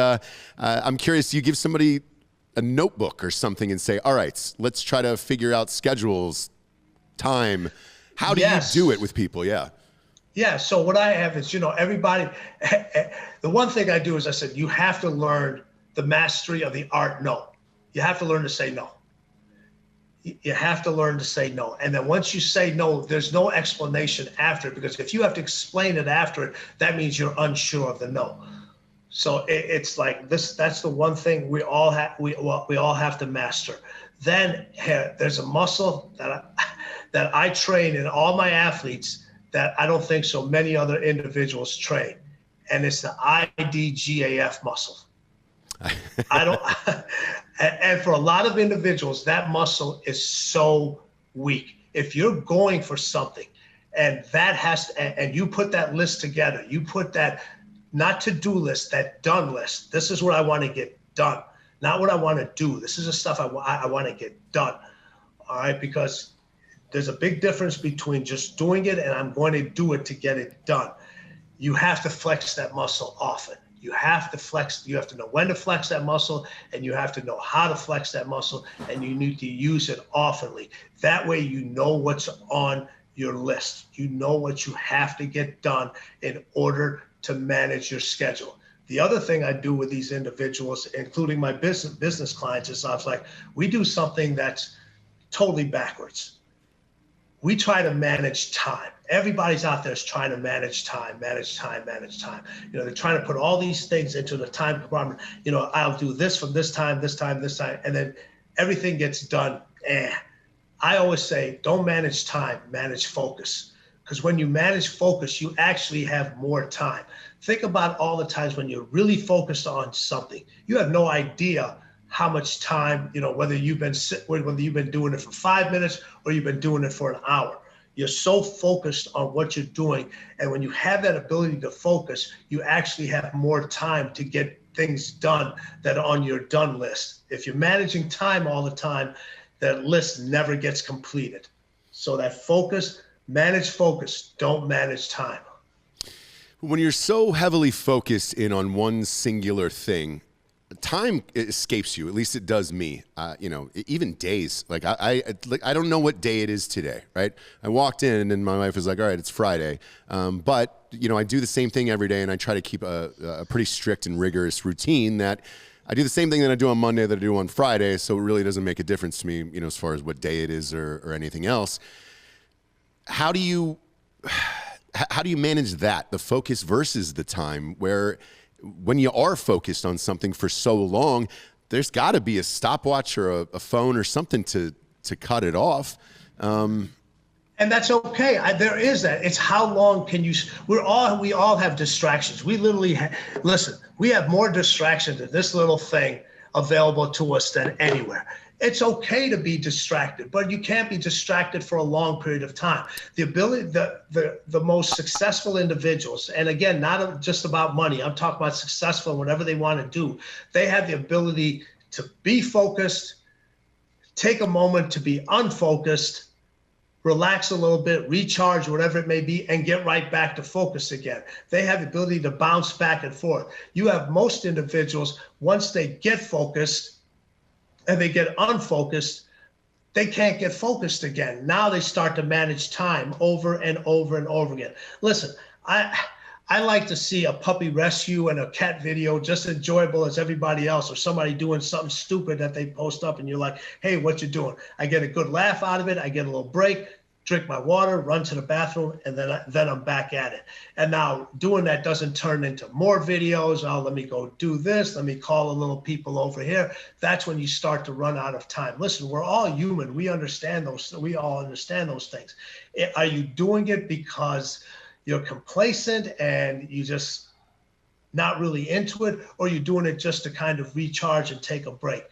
I'm curious, you give somebody a notebook or something and say, all right, let's try to figure out schedules, time. How do you do it with people? Yeah. Yeah. So what I have is, everybody, the one thing I do is I said, you have to learn the mastery of the art no. You have to learn to say no. You have to learn to say no. And then once you say no, there's no explanation after it, because if you have to explain it after it, that means you're unsure of the no. So it's like this, that's the one thing we all have to master. Then there's a muscle that I train in all my athletes that I don't think so many other individuals train. And it's the IDGAF muscle. And for a lot of individuals, that muscle is so weak. If you're going for something and and you put that list together, you put that not to-do list, that done list. This is what I want to get done, not what I want to do. This is the stuff I want to get done. All right, because there's a big difference between just doing it and I'm going to do it to get it done. You have to flex that muscle often. You have to flex, you have to know when to flex that muscle, and you have to know how to flex that muscle, and you need to use it oftenly. That way you know what's on your list. You know what you have to get done in order to manage your schedule. The other thing I do with these individuals, including my business clients, is I was like, we do something that's totally backwards. We try to manage time. Everybody's out there is trying to manage time. They're trying to put all these things into the time compartment. I'll do this from this time, and then everything gets done. I always say, don't manage time, manage focus. Because when you manage focus, you actually have more time. Think about all the times when you're really focused on something. You have no idea how much time, whether you've been doing it for 5 minutes or you've been doing it for an hour. You're so focused on what you're doing. And when you have that ability to focus, you actually have more time to get things done that are on your done list. If you're managing time all the time, that list never gets completed. So that focus, manage focus, don't manage time. When you're so heavily focused in on one singular thing, time escapes you. At least it does me. Even days. Like I don't know what day it is today. Right? I walked in and my wife was like, "All right, it's Friday." But I do the same thing every day, and I try to keep a pretty strict and rigorous routine that I do the same thing that I do on Monday that I do on Friday. So it really doesn't make a difference to me, as far as what day it is or anything else. How do you manage that, the focus versus the time, where when you are focused on something for so long, there's got to be a stopwatch or a phone or something to cut it off. And that's okay. There is that. It's how long can you? We all have distractions. We literally listen. We have more distractions in this little thing available to us than anywhere. It's okay to be distracted, but you can't be distracted for a long period of time. The ability, the most successful individuals, and again, not just about money, I'm talking about successful in whatever they want to do. They have the ability to be focused, take a moment to be unfocused, relax a little bit, recharge, whatever it may be, and get right back to focus again. They have the ability to bounce back and forth. You have most individuals, once they get focused and they get unfocused, they can't get focused again. Now they start to manage time over and over and over again. Listen, I like to see a puppy rescue and a cat video just enjoyable as everybody else, or somebody doing something stupid that they post up and you're like, hey, what you doing? I get a good laugh out of it. I get a little break, drink my water, run to the bathroom, and then I'm back at it. And now doing that doesn't turn into more videos. Oh, let me go do this. Let me call a little people over here. That's when you start to run out of time. Listen, we're all human. We understand those. We all understand those things. Are you doing it because you're complacent and you just not really into it, or you're doing it just to kind of recharge and take a break?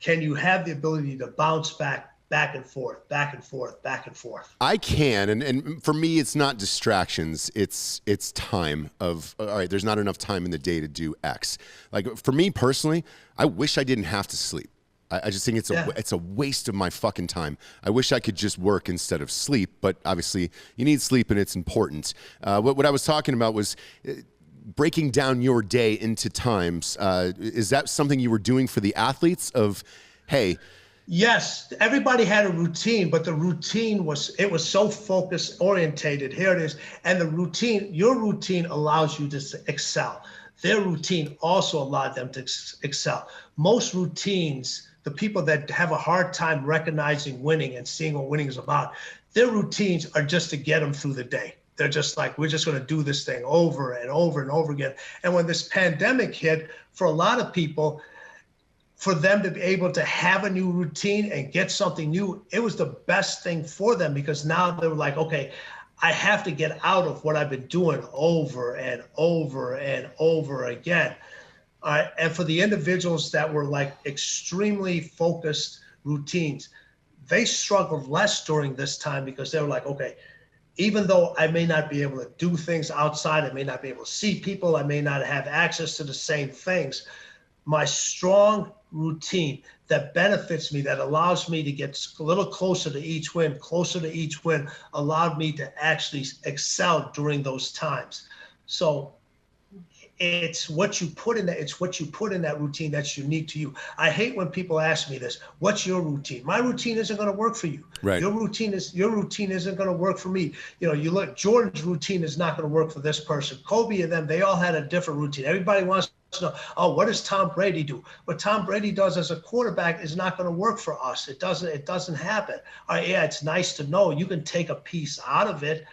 Can you have the ability to bounce back and forth, back and forth, back and forth? I can, and for me, it's not distractions. It's time of, all right, there's not enough time in the day to do X. Like for me personally, I wish I didn't have to sleep. I just think it's a waste of my fucking time. I wish I could just work instead of sleep, but obviously you need sleep and it's important. What I was talking about was breaking down your day into times. Is that something you were doing for the athletes of, hey? Yes, everybody had a routine, but the routine was so focus orientated. Here it is. And your routine allows you to excel. Their routine also allowed them to excel. Most routines, the people that have a hard time recognizing winning and seeing what winning is about, their routines are just to get them through the day. They're just like, we're just going to do this thing over and over and over again. And when this pandemic hit, for a lot of people, for them to be able to have a new routine and get something new, it was the best thing for them, because now they were like, okay, I have to get out of what I've been doing over and over and over again. And for the individuals that were like extremely focused routines, they struggled less during this time, because they were like, okay, even though I may not be able to do things outside, I may not be able to see people, I may not have access to the same things, my strong routine that benefits me, that allows me to get a little closer to each win, allowed me to actually excel during those times. So it's what you put in that routine that's unique to you. I hate when people ask me this, what's your routine? My routine isn't going to work for you. Right. Your routine isn't going to work for me. You know, you look, Jordan's routine is not going to work for this person. Kobe and them, they all had a different routine. Everybody wants to know, oh, what does Tom Brady do? What Tom Brady does as a quarterback is not going to work for us. It doesn't happen. Yeah, it's nice to know you can take a piece out of it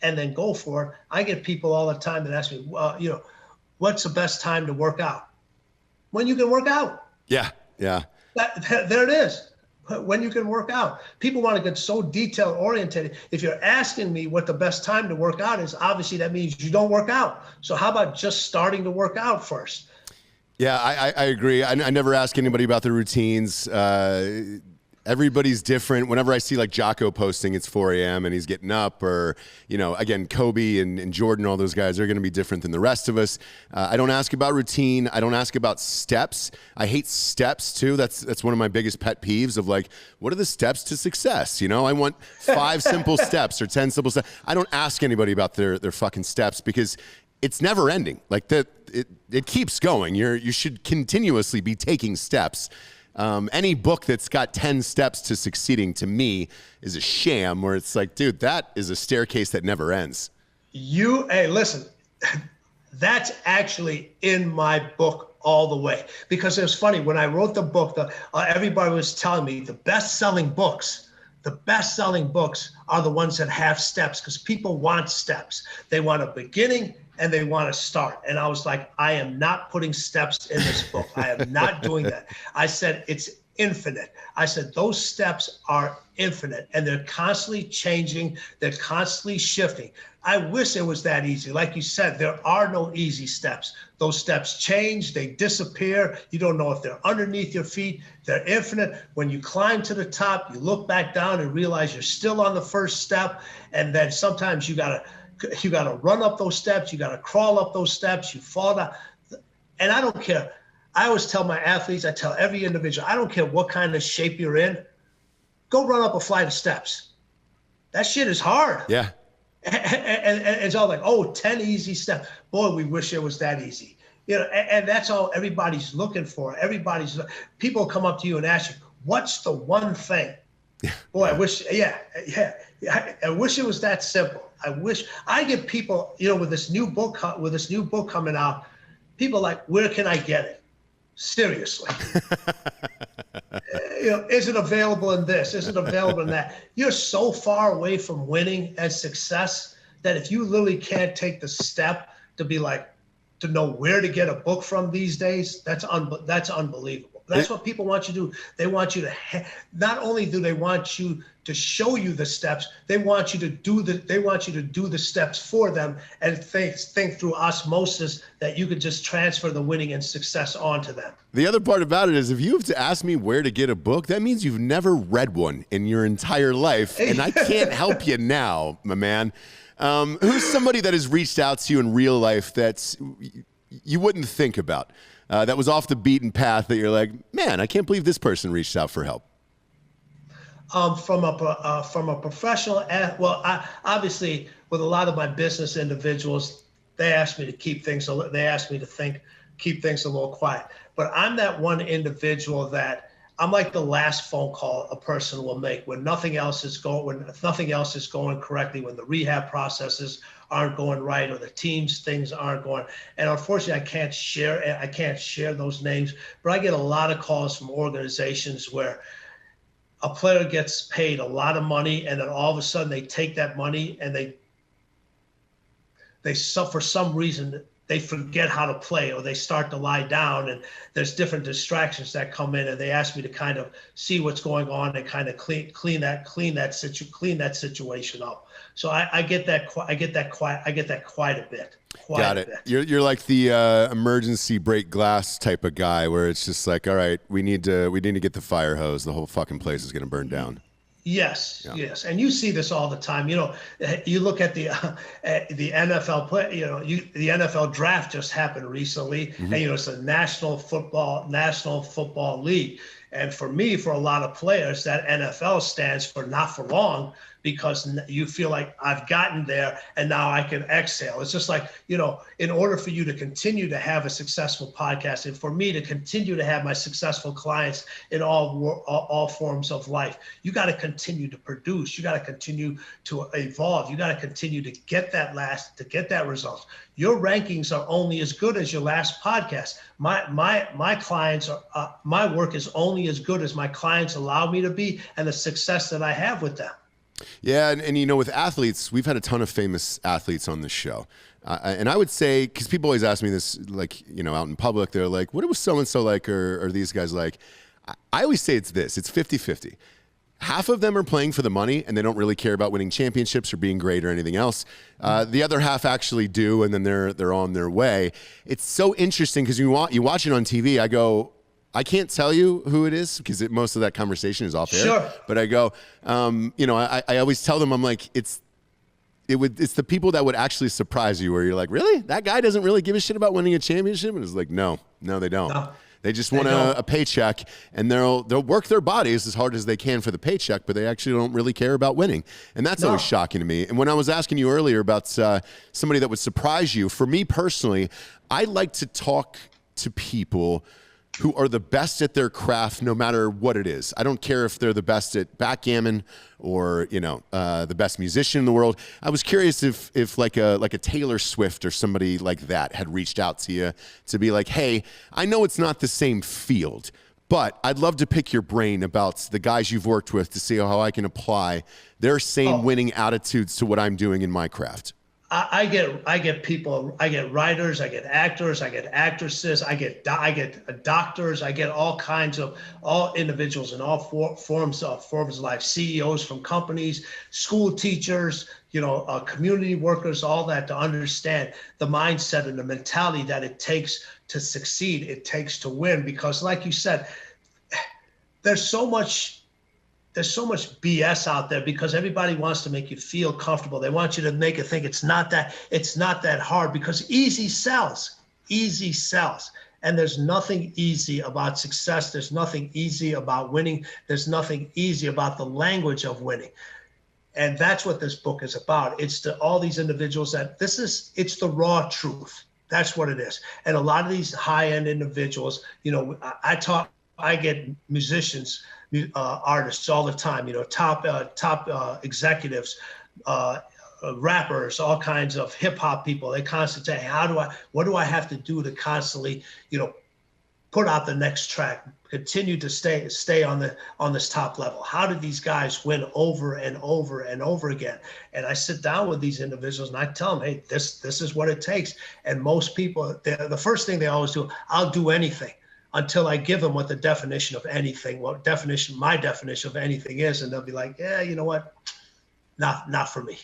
and then go for it. I get people all the time that ask me, well, you know, what's the best time to work out? When you can work out. Yeah. There it is. When you can work out. People want to get so detail oriented. If you're asking me what the best time to work out is, obviously that means you don't work out. So how about just starting to work out first? Yeah, I agree. I never ask anybody about their routines. Everybody's different. Whenever I see like Jocko posting, it's 4 a.m. and he's getting up, or, you know, again, Kobe and Jordan, all those guys are going to be different than the rest of us. I don't ask about routine. I don't ask about steps. I hate steps too. That's one of my biggest pet peeves of like, what are the steps to success? You know, I want 5 simple steps or 10 simple steps. I don't ask anybody about their fucking steps, because it's never ending. Like it keeps going. You should continuously be taking steps. Any book that's got 10 steps to succeeding, to me, is a sham, where it's like, dude, that is a staircase that never ends. Hey, listen, that's actually in my book all the way. Because it was funny, when I wrote the book, everybody was telling me the best-selling books are the ones that have steps, because people want steps. They want a beginning and they want to start. And I was like, I am not putting steps in this book. I am not doing that. I said, it's infinite. I said, those steps are infinite, and they're constantly changing. They're constantly shifting. I wish it was that easy. Like you said, there are no easy steps. Those steps change, they disappear. You don't know if they're underneath your feet. They're infinite. When you climb to the top, you look back down and realize you're still on the first step. And then sometimes you gotta run up those steps. You gotta crawl up those steps. You fall down. And I don't care. I always tell my athletes, I tell every individual, I don't care what kind of shape you're in, go run up a flight of steps. That shit is hard. Yeah. And it's all like, oh, 10 easy steps. Boy, we wish it was that easy. And that's all everybody's looking for. People come up to you and ask you, what's the one thing? Boy, I wish, I wish it was that simple. I get people, with this new book coming out, people like, where can I get it? Seriously. Is it available in this? Is it available in that? You're so far away from winning and success that if you literally can't take the step to know where to get a book from these days, that's unbelievable. That's what people want you to do. They want you to not only do they want you to show you the steps, they want you to do the steps for them and think through osmosis that you could just transfer the winning and success onto them. The other part about it is if you have to ask me where to get a book, that means you've never read one in your entire life, and I can't help you now, my man. Who's somebody that has reached out to you in real life that you wouldn't think about? That was off the beaten path that you're like, man, I can't believe this person reached out for help. From a professional, obviously with a lot of my business individuals, they ask me to keep things a little quiet. But I'm that one individual that I'm like the last phone call a person will make when nothing else is going correctly, when the rehab processes aren't going right or the team's things aren't going. And unfortunately, I can't share those names, but I get a lot of calls from organizations where a player gets paid a lot of money, and then all of a sudden they take that money and they for some reason they forget how to play, or they start to lie down, and there's different distractions that come in, and they ask me to kind of see what's going on and kind of clean that situation up. So I get that quite a bit. Got it. You're like the emergency break glass type of guy, where it's just like, all right, we need to get the fire hose. The whole fucking place is going to burn down. Yes, yeah. Yes, and you see this all the time. You look at the NFL play. The NFL draft just happened recently, and it's a National Football League. And for me, for a lot of players, that NFL stands for not for long, because you feel like I've gotten there and now I can exhale. It's just like, in order for you to continue to have a successful podcast, and for me to continue to have my successful clients in all forms of life, you got to continue to produce. You got to continue to evolve. You got to continue to get that result. Your rankings are only as good as your last podcast. My clients my work is only as good as my clients allow me to be, and the success that I have with them. Yeah, and with athletes, we've had a ton of famous athletes on this show. And I would say, because people always ask me this, like, out in public, they're like, what was so-and-so like, or these guys like? I always say it's 50-50. Half of them are playing for the money, and they don't really care about winning championships or being great or anything else. The other half actually do, and then they're on their way. It's so interesting because you watch it on TV. I go, I can't tell you who it is because most of that conversation is off air. Sure. But I go, I always tell them, I'm like, it's the people that would actually surprise you, where you're like, really? That guy doesn't really give a shit about winning a championship? And it's like, no, they don't. No. They just want a paycheck, and they'll work their bodies as hard as they can for the paycheck, but they actually don't really care about winning. And that's always shocking to me. And when I was asking you earlier about somebody that would surprise you, for me personally, I like to talk to people who are the best at their craft, no matter what it is. I don't care if they're the best at backgammon or the best musician in the world. I was curious if like a Taylor Swift or somebody like that had reached out to you to be like, hey, I know it's not the same field, but I'd love to pick your brain about the guys you've worked with to see how I can apply their same winning attitudes to what I'm doing in my craft. I get people, I get writers, I get actors, I get actresses, I get doctors, I get all individuals in all forms of life, CEOs from companies, school teachers, community workers, all that, to understand the mindset and the mentality that it takes to succeed, it takes to win. Because like you said, there's so much BS out there because everybody wants to make you feel comfortable. They want you to make it think it's not that hard, because easy sells. And there's nothing easy about success. There's nothing easy about winning. There's nothing easy about the language of winning. And that's what this book is about. It's all these individuals it's the raw truth. That's what it is. And a lot of these high-end individuals, I get musicians, artists all the time, top executives, rappers, all kinds of hip hop people. They constantly say, what do I have to do to constantly, put out the next track, continue to stay on this top level? How did these guys win over and over and over again? And I sit down with these individuals and I tell them, hey, this is what it takes. And most people, the first thing they always do, I'll do anything, until I give them what the definition of anything, my definition of anything is. And they'll be like, yeah, you know what? Not for me.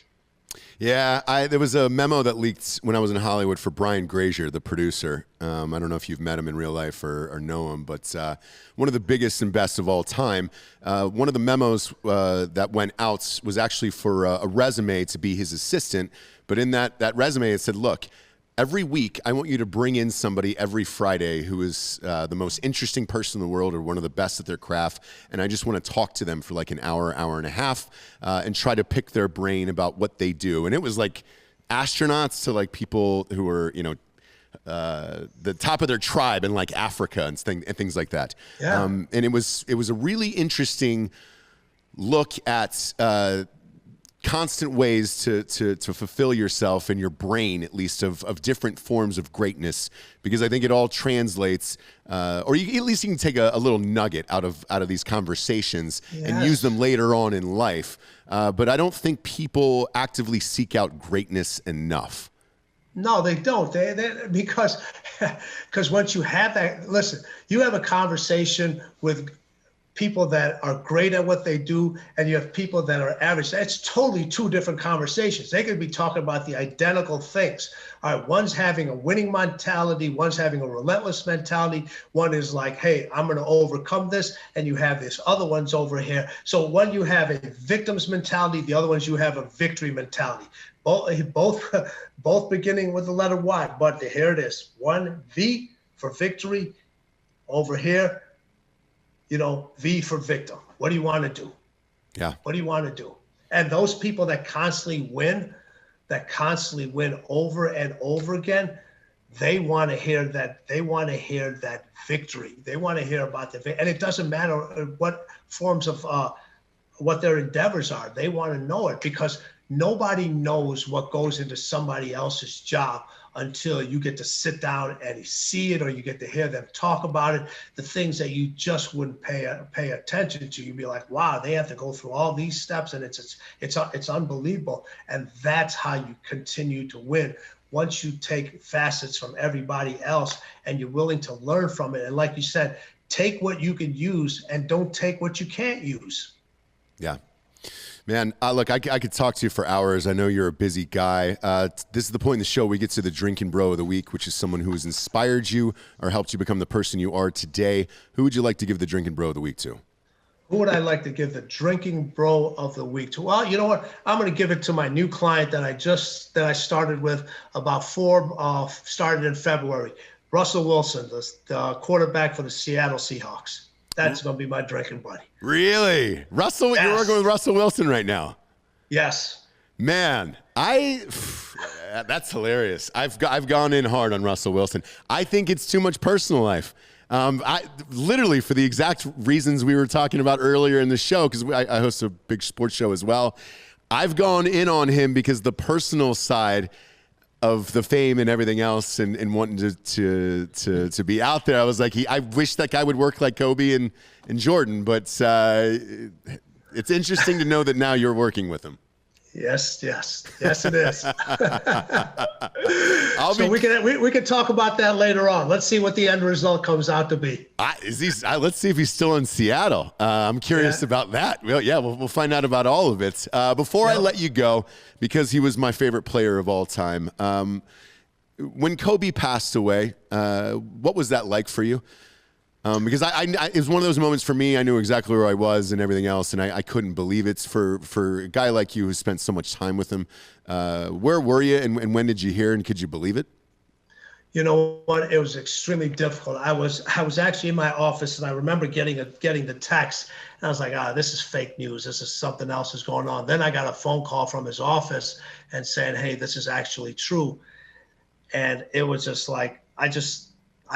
Yeah, there was a memo that leaked when I was in Hollywood for Brian Grazier, the producer. I don't know if you've met him in real life or know him, but one of the biggest and best of all time. One of the memos that went out was actually for a resume to be his assistant. But in that resume, it said, look, every week, I want you to bring in somebody every Friday who is the most interesting person in the world or one of the best at their craft, and I just want to talk to them for like an hour, hour and a half, and try to pick their brain about what they do. And it was like astronauts to like people who were, the top of their tribe in like Africa and things like that. Yeah. And it was a really interesting look at constant ways to fulfill yourself in your brain, at least of different forms of greatness, because I think it all translates, or at least you can take a little nugget out of these conversations and use them later on in life. But I don't think people actively seek out greatness enough. No, they don't. Because once you have that, listen, you have a conversation with people that are great at what they do, and you have people that are average. That's totally two different conversations. They could be talking about the identical things. All right, one's having a winning mentality, one's having a relentless mentality. One is like, hey, I'm going to overcome this, and you have this other one's over here. So one, you have a victim's mentality, the other ones you have a victory mentality. Both beginning with the letter Y, but here it is. One, V for victory. Over here, V for victim. What do you want to do? Yeah. What do you want to do? And those people that constantly win over and over again, they want to hear that. They want to hear that victory. They want to hear about the victory. And it doesn't matter what forms of what their endeavors are. They want to know it, because nobody knows what goes into somebody else's job until you get to sit down and see it, or you get to hear them talk about it, the things that you just wouldn't pay attention to. You'd be like, wow, they have to go through all these steps, and it's unbelievable. And that's how you continue to win. Once you take facets from everybody else and you're willing to learn from it. And like you said, take what you can use and don't take what you can't use. Yeah. Man, look, I could talk to you for hours. I know you're a busy guy. This is the point in the show we get to the Drinkin' Bro of the Week, which is someone who has inspired you or helped you become the person you are today. Who would you like to give the Drinkin' Bro of the Week to? Who would I like to give the Drinking Bro of the Week to? Well, you know what? I'm going to give it to my new client that I started with about started in February. Russell Wilson, the quarterback for the Seattle Seahawks. That's going to be my drinking buddy. Really? Russell, yes. You're working with Russell Wilson right now? Yes. Man, that's hilarious. I've gone in hard on Russell Wilson. I think it's too much personal life. Literally for the exact reasons we were talking about earlier in the show, because I host a big sports show as well. I've gone in on him because the personal side of the fame and everything else, and wanting to be out there. I was like, I wish that guy would work like Kobe and Jordan, but it's interesting to know that now you're working with him. Yes, it is. So we can talk about that later on. Let's see what the end result comes out to be. Let's see if he's still in Seattle. I'm curious about that. Well, yeah, we'll find out about all of it. Before I let you go, because he was my favorite player of all time, when Kobe passed away, what was that like for you? Because it was one of those moments for me. I knew exactly where I was and everything else, and I couldn't believe it. For a guy like you who spent so much time with him, where were you, and when did you hear, and could you believe it? You know what? It was extremely difficult. I was actually in my office, and I remember getting the text, and I was like, this is fake news. This is something else is going on. Then I got a phone call from his office and saying, hey, this is actually true. And it was just like, I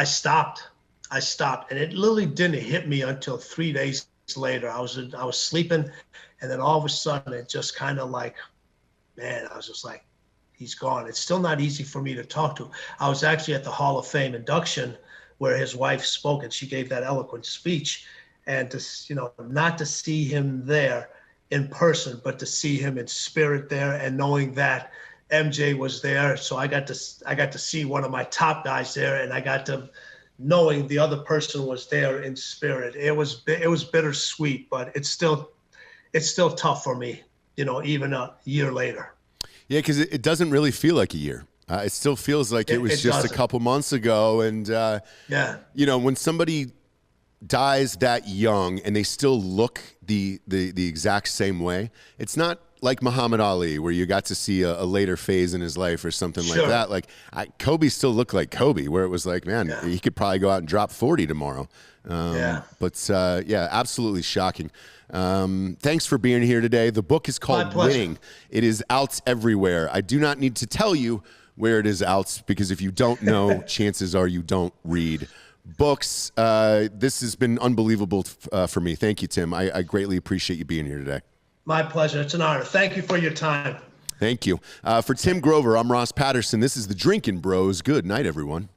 stopped. And it literally didn't hit me until 3 days later. I was sleeping, and then all of a sudden it just kind of like, man, I was just like, he's gone. It's still not easy for me to talk to. I was actually at the Hall of Fame induction where his wife spoke, and she gave that eloquent speech. And not to see him there in person, but to see him in spirit there, and knowing that MJ was there. So I got to see one of my top guys there, and I got to knowing the other person was there in spirit. It was bittersweet, but it's still tough for me, even a year later. Yeah, because it doesn't really feel like a year. It still feels like it was just a couple months ago. And, when somebody dies that young and they still look the exact same way, it's not like Muhammad Ali, where you got to see a later phase in his life or something like that. Like Kobe still looked like Kobe, where it was like, man, he could probably go out and drop 40 tomorrow. But absolutely shocking. Thanks for being here today. The book is called Winning. It is out everywhere. I do not need to tell you where it is out, because if you don't know, chances are you don't read books. This has been unbelievable for me. Thank you, Tim. I greatly appreciate you being here today. My pleasure. It's an honor. Thank you for your time. Thank you. For Tim Grover, I'm Ross Patterson. This is the Drinkin' Bros. Good night, everyone.